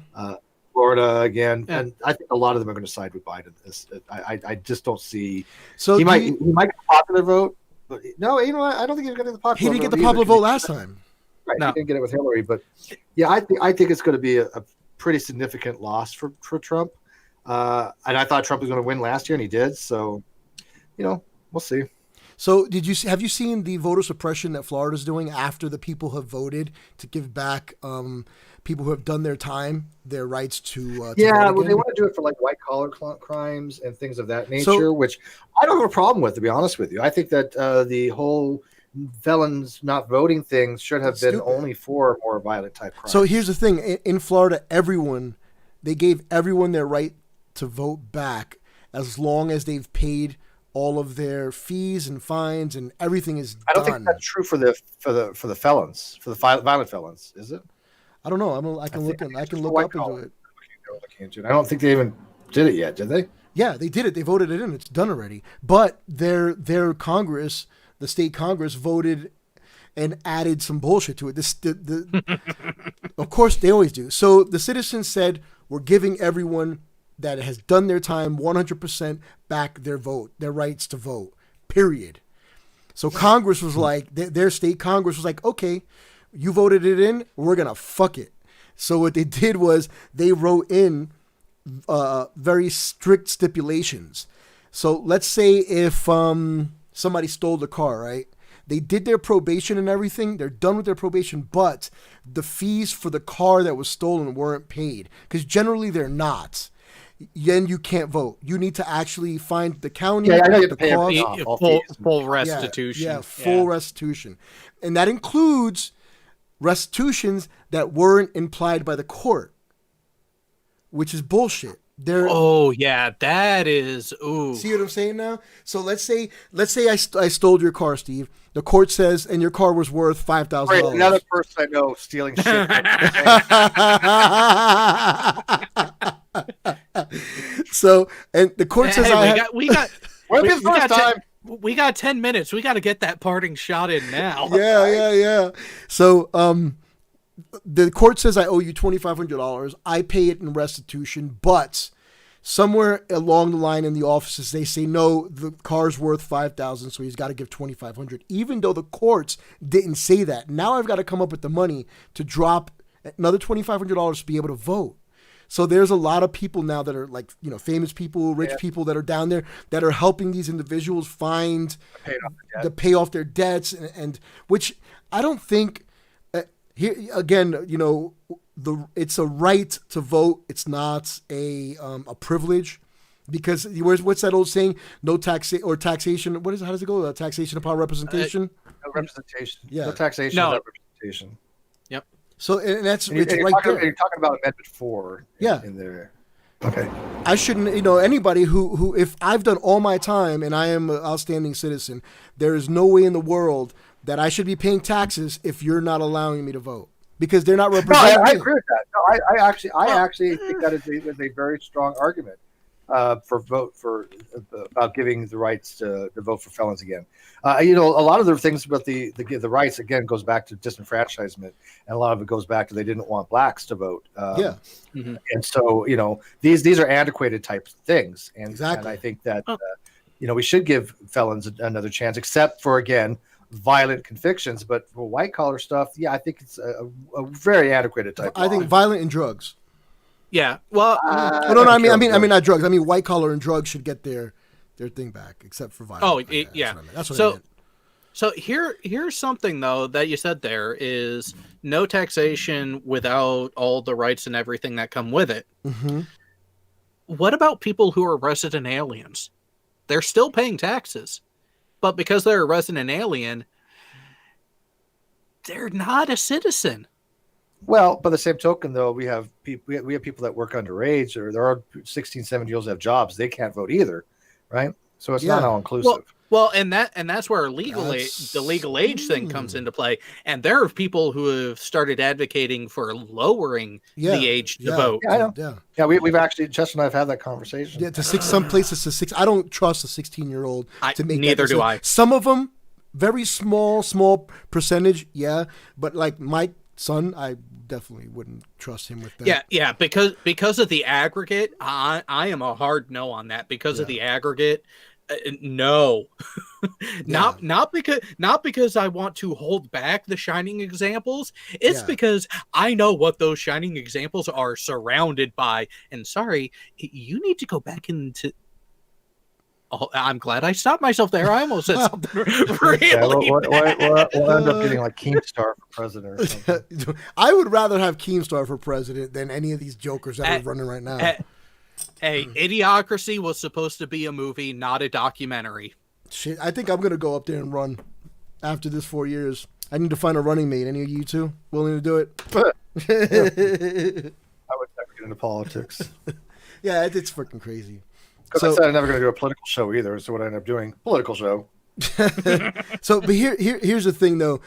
again, yeah. And I think a lot of them are going to side with Biden. I just don't see. So he might get a popular vote. But no, you know what? I don't think he's going to get the popular vote. He didn't get the popular vote last time. Right, no. He didn't get it with Hillary. But yeah, I think it's going to be a pretty significant loss for Trump. And I thought Trump was going to win last year, and he did. So, we'll see. So have you seen the voter suppression that Florida's doing after the people have voted to give back people who have done their time, their rights to well, they want to do it for white collar crimes and things of that nature, which I don't have a problem with, to be honest with you. I think that the whole felons not voting thing should have been only for more violent type crimes. So here's the thing. In Florida, they gave everyone their right to vote back as long as they've paid all of their fees and fines and everything is done. I don't think that's true for the felons, for the violent felons, is it? I don't know. I can look up into it. I don't think they even did it yet, did they? Yeah, they did it. They voted it in. It's done already. But their Congress, the state Congress, voted and added some bullshit to it. Of course, they always do. So the citizens said, we're giving everyone that has done their time 100% back their vote, their rights to vote, period. So Congress was like, their state Congress was like, okay, you voted it in, we're going to fuck it. So what they did was they wrote in very strict stipulations. So let's say if somebody stole the car, right? They did their probation and everything. They're done with their probation, but the fees for the car that was stolen weren't paid because generally they're not. Then you can't vote. You need to actually find the county. Yeah, I know you have to pay full restitution. Yeah, full restitution. And that includes restitutions that weren't implied by the court, which is bullshit. That is. Ooh. See what I'm saying now? So let's say I stole your car, Steve. The court says, and your car was worth $5,000. Another person I know stealing shit. So, and the court says, we got. Won't be the first time. we got 10 minutes. We got to get that parting shot in now. Yeah. So, the court says I owe you $2,500. I pay it in restitution, but somewhere along the line in the offices, they say, no, the car's worth $5,000, so he's got to give $2,500, even though the courts didn't say that. Now I've got to come up with the money to drop another $2,500 to be able to vote. So there's a lot of people now that are like, famous people, rich people that are down there that are helping these individuals find to pay off their debts, and which I don't think here again, it's a right to vote. It's not a privilege, because what's that old saying? No taxation. What is it? How does it go? Taxation upon representation. No representation. Yeah. No taxation. No. Without representation. Yep. So and that's And you're, it's and you're right talking, there. you're talking about Amendment 4. In there. Okay. I shouldn't, anybody who, if I've done all my time and I am an outstanding citizen, there is no way in the world that I should be paying taxes if you're not allowing me to vote, because they're not representing I me. agree with that. No, I actually think that is a very strong argument about giving the rights to vote for felons again. A lot of the things about the rights again goes back to disenfranchisement, and a lot of it goes back to they didn't want blacks to vote. And so these are antiquated types of things, and I think that we should give felons another chance, except for again violent convictions. But for white collar stuff, I think it's a very antiquated type. I think violent and drugs. Yeah. Well, no. I mean not drugs. I mean white collar and drugs should get their thing back, except for violence. Oh, yeah. That's what I meant. So here's something though that you said there is no taxation without all the rights and everything that come with it. Mm-hmm. What about people who are resident aliens? They're still paying taxes, but because they're a resident alien, they're not a citizen. Well, by the same token, though, we have people that work underage, or there are 16, 17-year-olds that have jobs. They can't vote either, right? So it's not all inclusive. Well, and that's where the legal age thing comes into play. And there are people who have started advocating for lowering the age to vote. Yeah, I know. Yeah, we've actually, Chester and I have had that conversation. Yeah, some places to 6. I don't trust a 16-year-old to make. Neither do I. Some of them, very small percentage. Yeah, but like my son, I definitely wouldn't trust him with that. Yeah, because of the aggregate, I am a hard no on that. Because of the aggregate, no. not because I want to hold back the shining examples. It's because I know what those shining examples are surrounded by. And sorry, you need to go back into. Oh, I'm glad I stopped myself there. I almost said something really bad. We'll end up getting like Keemstar for president or something. I would rather have Keemstar for president than any of these jokers that are running right now. Hey, Idiocracy was supposed to be a movie, not a documentary. Shit, I think I'm going to go up there and run after this 4 years. I need to find a running mate. Any of you two willing to do it? I would never get into politics. Yeah, it's freaking crazy. Because I said I'm never going to do a political show either, so what I end up doing, political show. But here's the thing, though.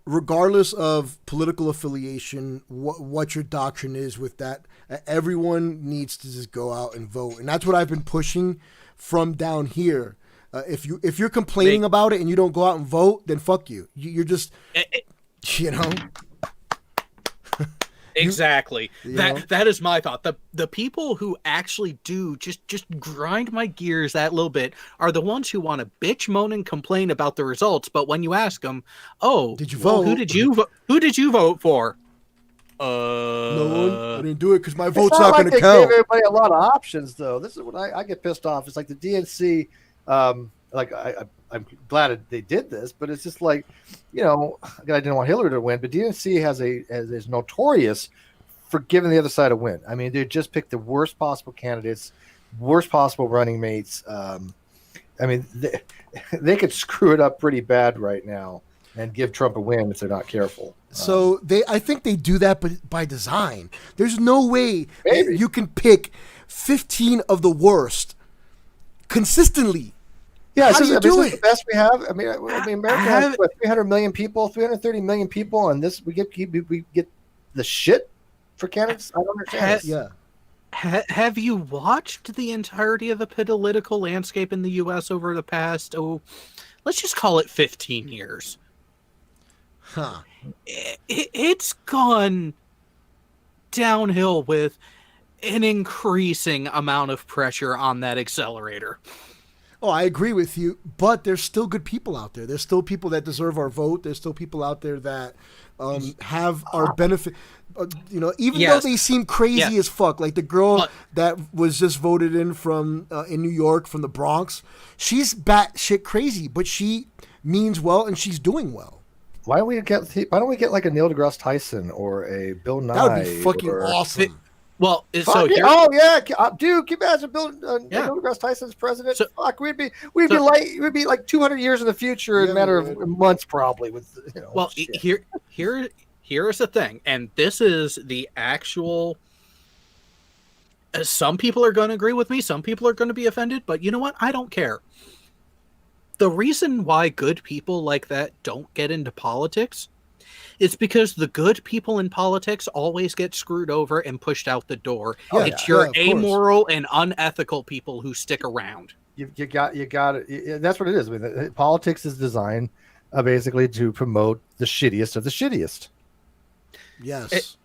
Regardless of political affiliation, what your doctrine is with that, everyone needs to just go out and vote, and that's what I've been pushing from down here. If you're complaining about it and you don't go out and vote, then fuck you. You're just, Exactly. That is my thought. The people who actually do just grind my gears that little bit are the ones who want to bitch, moan, and complain about the results. But when you ask them, did you vote? Who did you vote for? No one. I didn't do it because my vote's not going to count. They gave everybody a lot of options, though. This is what I get pissed off. It's like the DNC. I'm glad they did this, but it's just like, again, I didn't want Hillary to win, but DNC is notorious for giving the other side a win. I mean, they just picked the worst possible candidates, worst possible running mates. I mean, they could screw it up pretty bad right now and give Trump a win if they're not careful. So I think they do that by design. There's no way Maybe. you can pick 15 of the worst consistently. Yeah, How do you do it? The best we have. I mean, America has 300 million people, 330 million people, and we get the shit for candidates. I don't understand. Have you watched the entirety of the political landscape in the U.S. over the past, let's just call it 15 years? Huh. It's gone downhill with an increasing amount of pressure on that accelerator. Oh, I agree with you, but there's still good people out there. There's still people that deserve our vote. There's still people out there that have our benefit. Even though they seem crazy as fuck, like the girl that was just voted in from in New York from the Bronx, she's batshit crazy, but she means well and she's doing well. Why don't we get like a Neil deGrasse Tyson or a Bill Nye? That would be fucking awesome. Well, dude, can you imagine Neil deGrasse Tyson's president? Fuck, we'd be like 200 years in the future in a matter of months, probably. With here's the thing, and this is the actual. Some people are going to agree with me. Some people are going to be offended, but you know what? I don't care. The reason why good people like that don't get into politics is because the good people in politics always get screwed over and pushed out the door. It's your amoral and unethical people who stick around. You got it. That's what it is. I mean, politics is designed basically to promote the shittiest of the shittiest. Yes.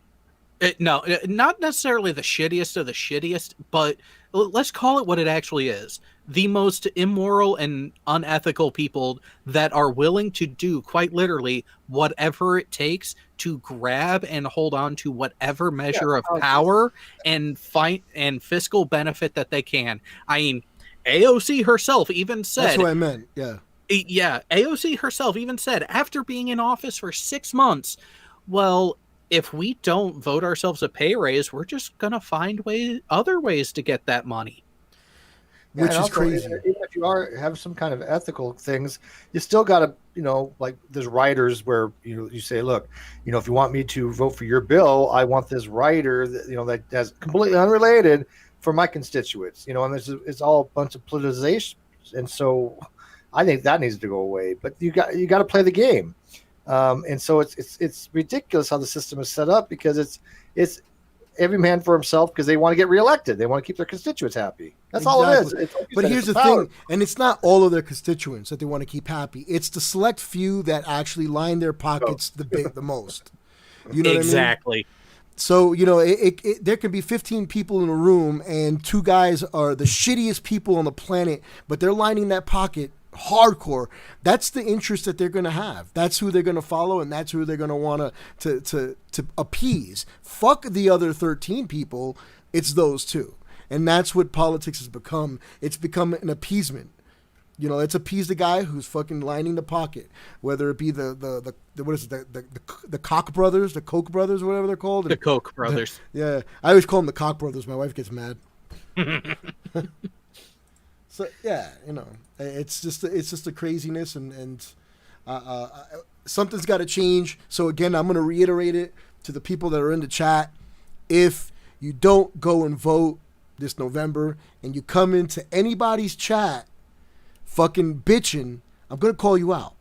No, not necessarily the shittiest of the shittiest, but let's call it what it actually is. The most immoral and unethical people that are willing to do, quite literally, whatever it takes to grab and hold on to whatever measure of power and fiscal benefit that they can. I mean, AOC herself even said... That's what I meant, yeah. Yeah, AOC herself even said, after being in office for 6 months, well... if we don't vote ourselves a pay raise, we're just going to find other ways to get that money. Which is crazy. Even if you have some kind of ethical things, you still got to, like there's writers where, you say, look, if you want me to vote for your bill, I want this writer that that's completely unrelated for my constituents, and it's all a bunch of politicization. And so I think that needs to go away, but you got to play the game. And so it's ridiculous how the system is set up, because it's every man for himself, because they want to get reelected. They want to keep their constituents happy. That's all it is. But here's the thing, and it's not all of their constituents that they want to keep happy. It's the select few that actually line their pockets the most. You know exactly. What I mean? So, there can be 15 people in a room and 2 guys are the shittiest people on the planet, but they're lining that pocket hardcore. That's the interest that they're going to have. That's who they're going to follow, and that's who they're going to want to appease. Fuck the other 13 people. It's those 2. And that's what politics has become. It's become an appeasement. It's appease the guy who's fucking lining the pocket, whether it be the what is it, the Koch brothers, the Koch brothers, whatever they're called. The Koch brothers. Yeah. I always call them the Koch brothers. My wife gets mad. So yeah, it's just the craziness, and something's got to change. So again, I'm going to reiterate it to the people that are in the chat: if you don't go and vote this November, and you come into anybody's chat, fucking bitching, I'm going to call you out.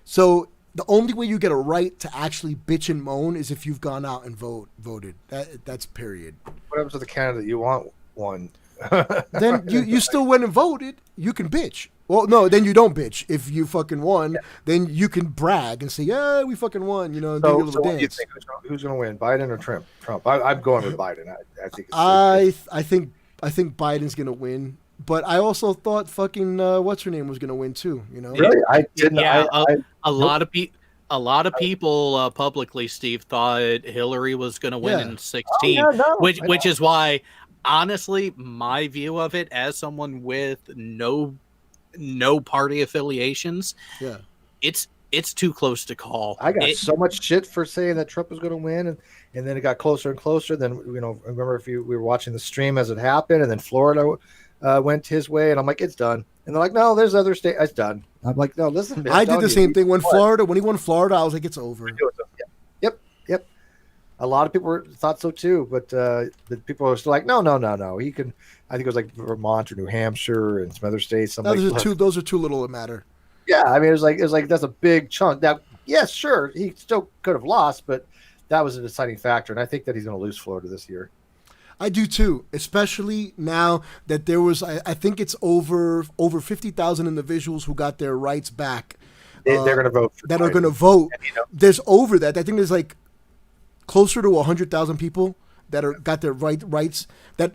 So the only way you get a right to actually bitch and moan is if you've gone out and voted. That's period. What happens to the candidate you want one? Then you still went and voted. You can bitch. Well, no, then you don't bitch. If you fucking won, then you can brag and say, "Yeah, we fucking won." And do your little dance. What do you think? Who's going to win, Biden or Trump? I'm going with Biden. I think Biden's going to win, but I also thought fucking what's her name was going to win too. Really, I didn't. Yeah, a lot of people publicly, Steve, thought Hillary was going to win in 2016, which is why. Honestly, my view of it as someone with no party affiliations, it's too close to call. I got so much shit for saying that Trump was going to win, and then it got closer and closer. Then remember we were watching the stream as it happened, and then Florida went his way, and I'm like, it's done. And they're like, no, there's other states. It's done. I'm like, no, listen. I did the same thing when he won Florida. I was like, it's over. Yep. A lot of people thought so too, but the people are still like, no. He can. I think it was like Vermont or New Hampshire and some other states. Those are too little to matter. Yeah, I mean, it was like that's a big chunk. Now, yes, sure, he still could have lost, but that was a deciding factor, and I think that he's going to lose Florida this year. I do too, especially now that there was, I think it's over 50,000 individuals who got their rights back. They're going to vote for that Biden. are going to vote. And, you know, There's over that. I think there's like closer to 100,000 people that are got their rights that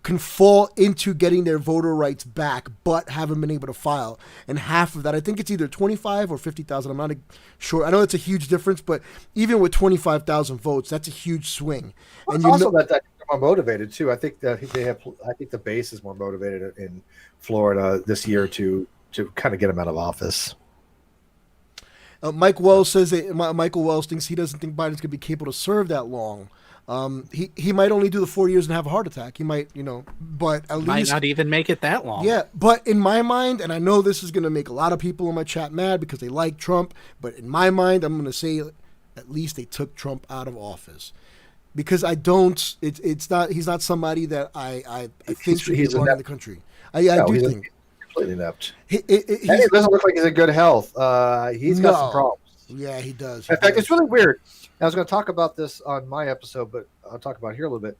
can fall into getting their voter rights back, but haven't been able to file. And half of that, I think it's either 25 or 50,000. I'm not sure. I know it's a huge difference, but even with 25,000 votes, that's a huge swing. Well, And it's also that they're more motivated too. I think that I think the base is more motivated in Florida this year to kind of get him out of office. Mike Wells says that Michael Wells thinks he doesn't think Biden's going to be capable to serve that long. He might only do the 4 years and have a heart attack. He might, but at least might not even make it that long. Yeah, but in my mind, and I know this is going to make a lot of people in my chat mad because they like Trump, but in my mind, I'm going to say at least they took Trump out of office. Because I don't, he's not somebody that I think should be running the country. I do think. Completely inept. It doesn't look like he's in good health. He's got some problems. Yeah, he does. In fact, it's really weird. I was going to talk about this on my episode, but I'll talk about it here a little bit.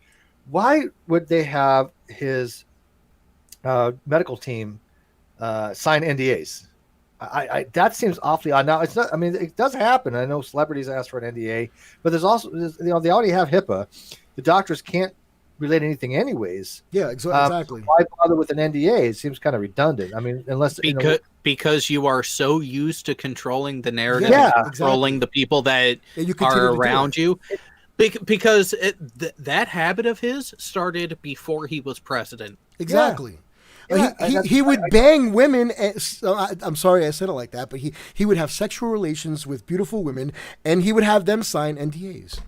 Why would they have his medical team sign NDAs? That seems awfully odd. Now, it's not. I mean, it does happen. I know celebrities ask for an NDA, but there's also, they already have HIPAA. The doctors can't relate anything anyways. Yeah, exactly. So why bother with an NDA? It seems kind of redundant. I mean, unless because you are so used to controlling the narrative, Yeah, controlling the people that you continue are to do around it. you. Because that habit of his started before he was president. Exactly. Yeah, He would bang women. I'm sorry I said it like that, but he would have sexual relations with beautiful women, and he would have them sign NDAs,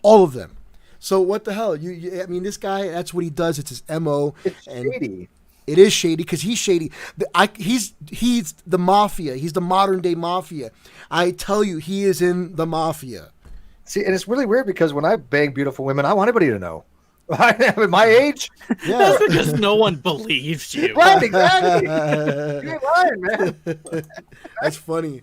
all of them. So what the hell? I mean, this guy, that's what he does. It's his MO. It's shady. It is shady because he's shady. He's the mafia. He's the modern day mafia. I tell you, he is in the mafia. See, and it's really weird because when I bang beautiful women, I want anybody to know. At my age, Yeah, That's because no one believes you. right? Exactly. You ain't lying, man. that's funny.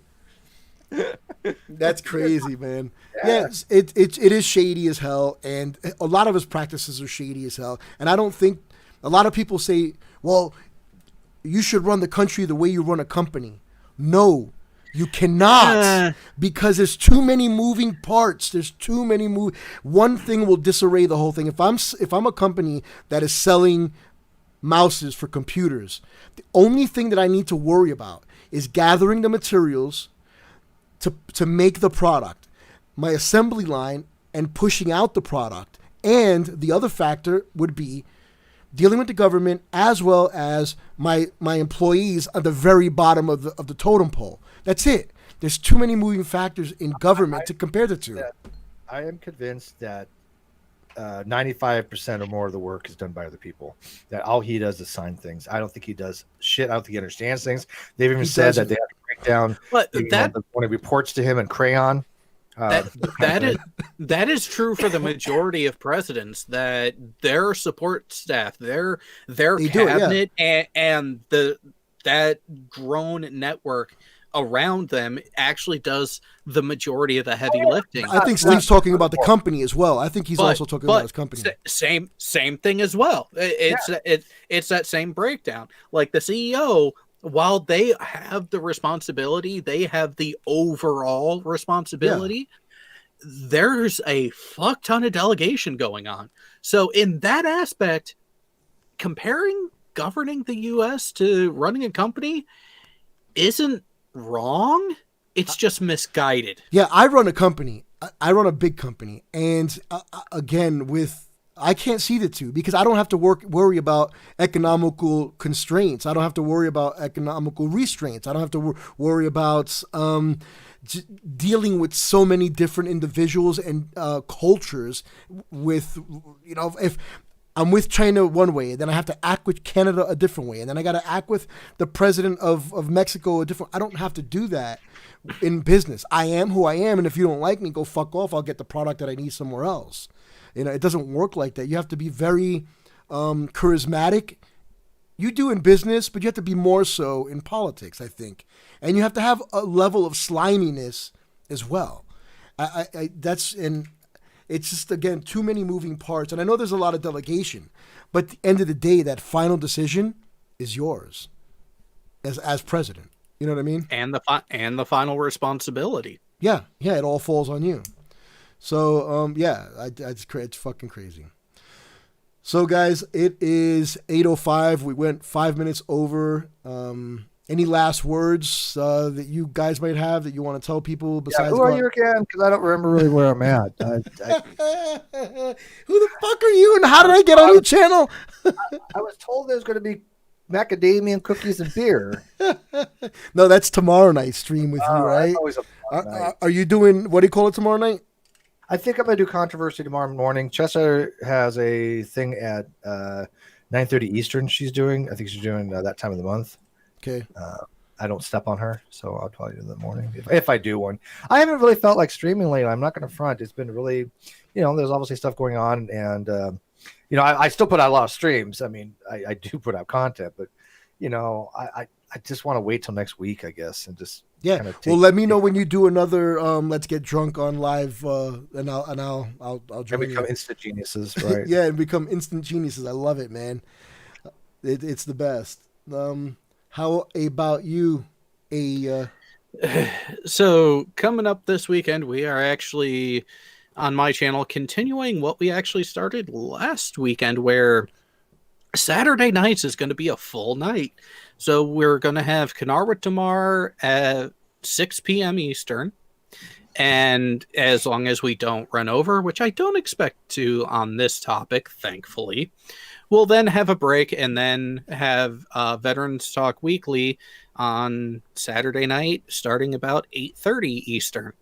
That's crazy, man. Yes, it is shady as hell, and a lot of his practices are shady as hell. And I don't think a lot of people say, "Well, you should run the country the way you run a company." No, you cannot, because there's too many moving parts. There's too many One thing will disarray the whole thing. If I'm a company that is selling mouses for computers, the only thing that I need to worry about is gathering the materials to make the product, my assembly line, and pushing out the product. And the other factor would be dealing with the government as well as my employees at the very bottom of the totem pole. That's it. There's too many moving factors in government to compare the two. I am convinced that 95% or more of the work is done by other people. That all he does is sign things. I don't think he does shit. I don't think he understands things. They've even said that they have to break down when it reports to him in crayon. That is true for the majority of presidents, that their support staff, their cabinet, and that grown network around them actually does the majority of the heavy lifting. I think Steve's talking about the company as well. I think he's also talking about his company. Same thing as well. It's that same breakdown. Like the CEO, while they have the responsibility, they have the overall responsibility. Yeah. There's a fuck ton of delegation going on. So in that aspect, comparing governing the U.S. to running a company isn't wrong. It's just misguided. Yeah, I run a company. I run a big company, and again, I can't see the two because I don't have to worry about economical constraints. I don't have to worry about economical restraints. I don't have to worry about dealing with so many different individuals and cultures. With if I'm with China one way, then I have to act with Canada a different way, and then I got to act with the president of Mexico a different. I don't have to do that in business. I am who I am, and if you don't like me, go fuck off. I'll get the product that I need somewhere else. It doesn't work like that. You have to be very charismatic. You do in business, but you have to be more so in politics, I think, and you have to have a level of sliminess as well. It's just, again, too many moving parts. And I know there's a lot of delegation, but at the end of the day, that final decision is yours as president. You know what I mean? And the final responsibility. Yeah, it all falls on you. So, it's fucking crazy. So, guys, it is 8:05. We went 5 minutes over. Any last words that you guys might have that you want to tell people besides? Who are you again? Because I don't remember really where I'm at. Who the fuck are you, and how did I get on your channel? I was told there's going to be macadamia cookies and beer. No, that's tomorrow night stream with you, right? Are you doing, what do you call it tomorrow night? I think I'm going to do controversy tomorrow morning. Chester has a thing at 9:30 Eastern she's doing. I think she's doing that time of the month. Okay. I don't step on her, so I'll probably do it in the morning if I do one. I haven't really felt like streaming lately. I'm not going to front. It's been really, there's obviously stuff going on, and I still put out a lot of streams. I mean, I do put out content, but I just want to wait till next week, I guess, and just let me know when you do another Let's Get Drunk on live, and I'll join and become you. instant geniuses, right? Yeah, and become instant geniuses. I love it, man. It's the best. How about you? So coming up this weekend, we are actually on my channel continuing what we actually started last weekend, where Saturday nights is going to be a full night. So we're going to have Kanarwa Tamar at 6 p.m. Eastern. And as long as we don't run over, which I don't expect to on this topic, thankfully, we'll then have a break and then have Veterans Talk Weekly on Saturday night, starting about 8:30 Eastern.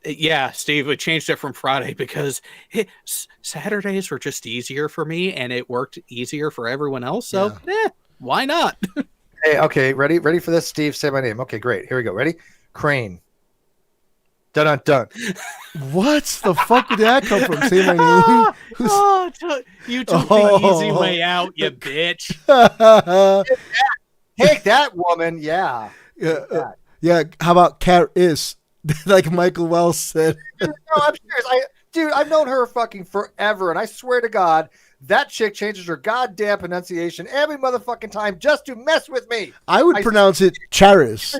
Yeah, Steve, we changed it from Friday because Saturdays were just easier for me, and it worked easier for everyone else. So, why not? Hey, okay, ready for this, Steve? Say my name. Okay, great. Here we go. Ready? Crane. Dun dun dun. What the fuck did that come from? Say my name. You took the easy way out, you bitch. Take that, woman. Yeah. Yeah. How about Cat is? Like Michael Wells said. No, I'm serious. I've known her fucking forever, and I swear to God, that chick changes her goddamn pronunciation every motherfucking time just to mess with me. I would pronounce it Charis.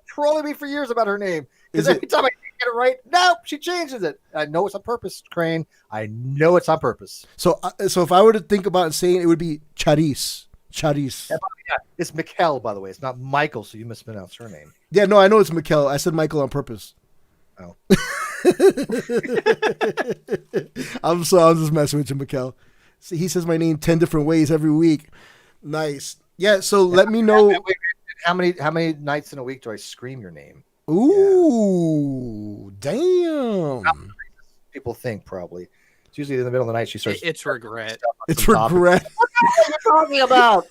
Trolling me for years about her name. Because every time I get it right, nope, she changes it. I know it's on purpose, Crane. I know it's on purpose. So if I were to think about saying it would be Charis. Charis. Yeah, it's Mikkel, by the way. It's not Michael, so you mispronounced her name. Yeah, no, I know it's Mikkel. I said Michael on purpose. Oh. I'm just messing with you, Mikkel. See, he says my name 10 different ways every week. Nice. Yeah, so let me know. How many nights in a week do I scream your name? Ooh, damn. People think probably. It's usually in the middle of the night she starts. It's regret. It's regret. What the hell are you talking about?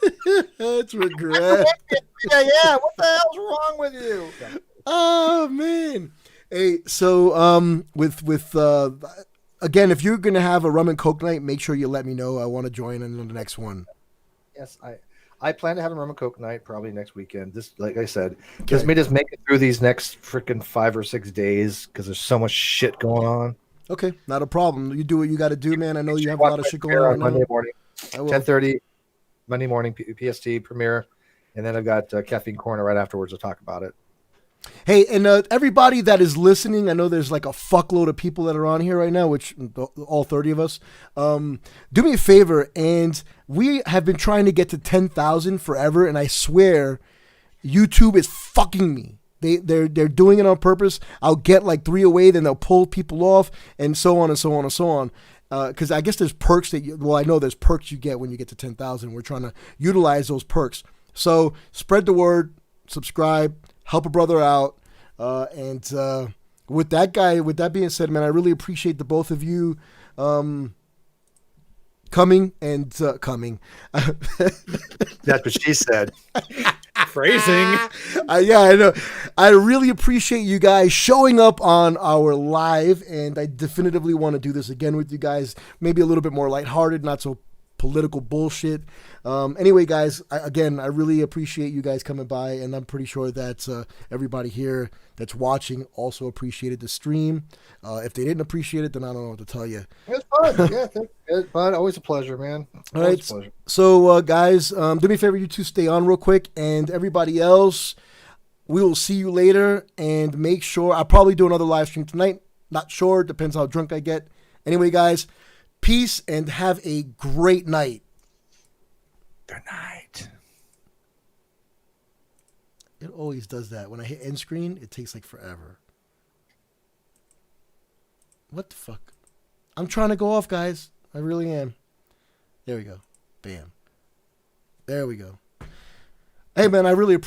It's regret. Yeah. What the hell's wrong with you? Oh man. Hey, so with again, if you're gonna have a rum and coke night, make sure you let me know. I want to join in on the next one. Yes, I plan to have a rum and coke night probably next weekend. This, like I said, just make it through these next freaking 5 or 6 days because there's so much shit going on. Okay, not a problem. You do what you got to do, man. I know you have a lot of shit going on Monday morning, 10:30, Monday morning PST premiere, and then I've got Caffeine Corner right afterwards to talk about it. Hey, and everybody that is listening, I know there's like a fuckload of people that are on here right now, which all 30 of us. Do me a favor, and we have been trying to get to 10,000 forever, and I swear YouTube is fucking me. They're doing it on purpose. I'll get like 3 away, then they'll pull people off, and so on and so on and so on. Because I guess there's perks I know there's perks you get when you get to 10,000. We're trying to utilize those perks. So spread the word, subscribe, help a brother out. And with that being said, man, I really appreciate the both of you coming. That's what she said. Phrasing. Yeah, I know. I really appreciate you guys showing up on our live, and I definitively want to do this again with you guys. Maybe a little bit more lighthearted, not so political bullshit. Anyway, guys, I really appreciate you guys coming by, and I'm pretty sure that everybody here that's watching also appreciated the stream. If they didn't appreciate it, then I don't know what to tell you. It's fun. Yeah, it's fun. Always a pleasure, man. All right. A pleasure. So, guys, do me a favor, you two stay on real quick, and everybody else, we will see you later. And make sure, I'll probably do another live stream tonight. Not sure. Depends how drunk I get. Anyway, guys, peace and have a great night. Good night. It always does that. When I hit end screen, it takes like forever. What the fuck? I'm trying to go off, guys. I really am. There we go. Bam. There we go. Hey, man, I really appreciate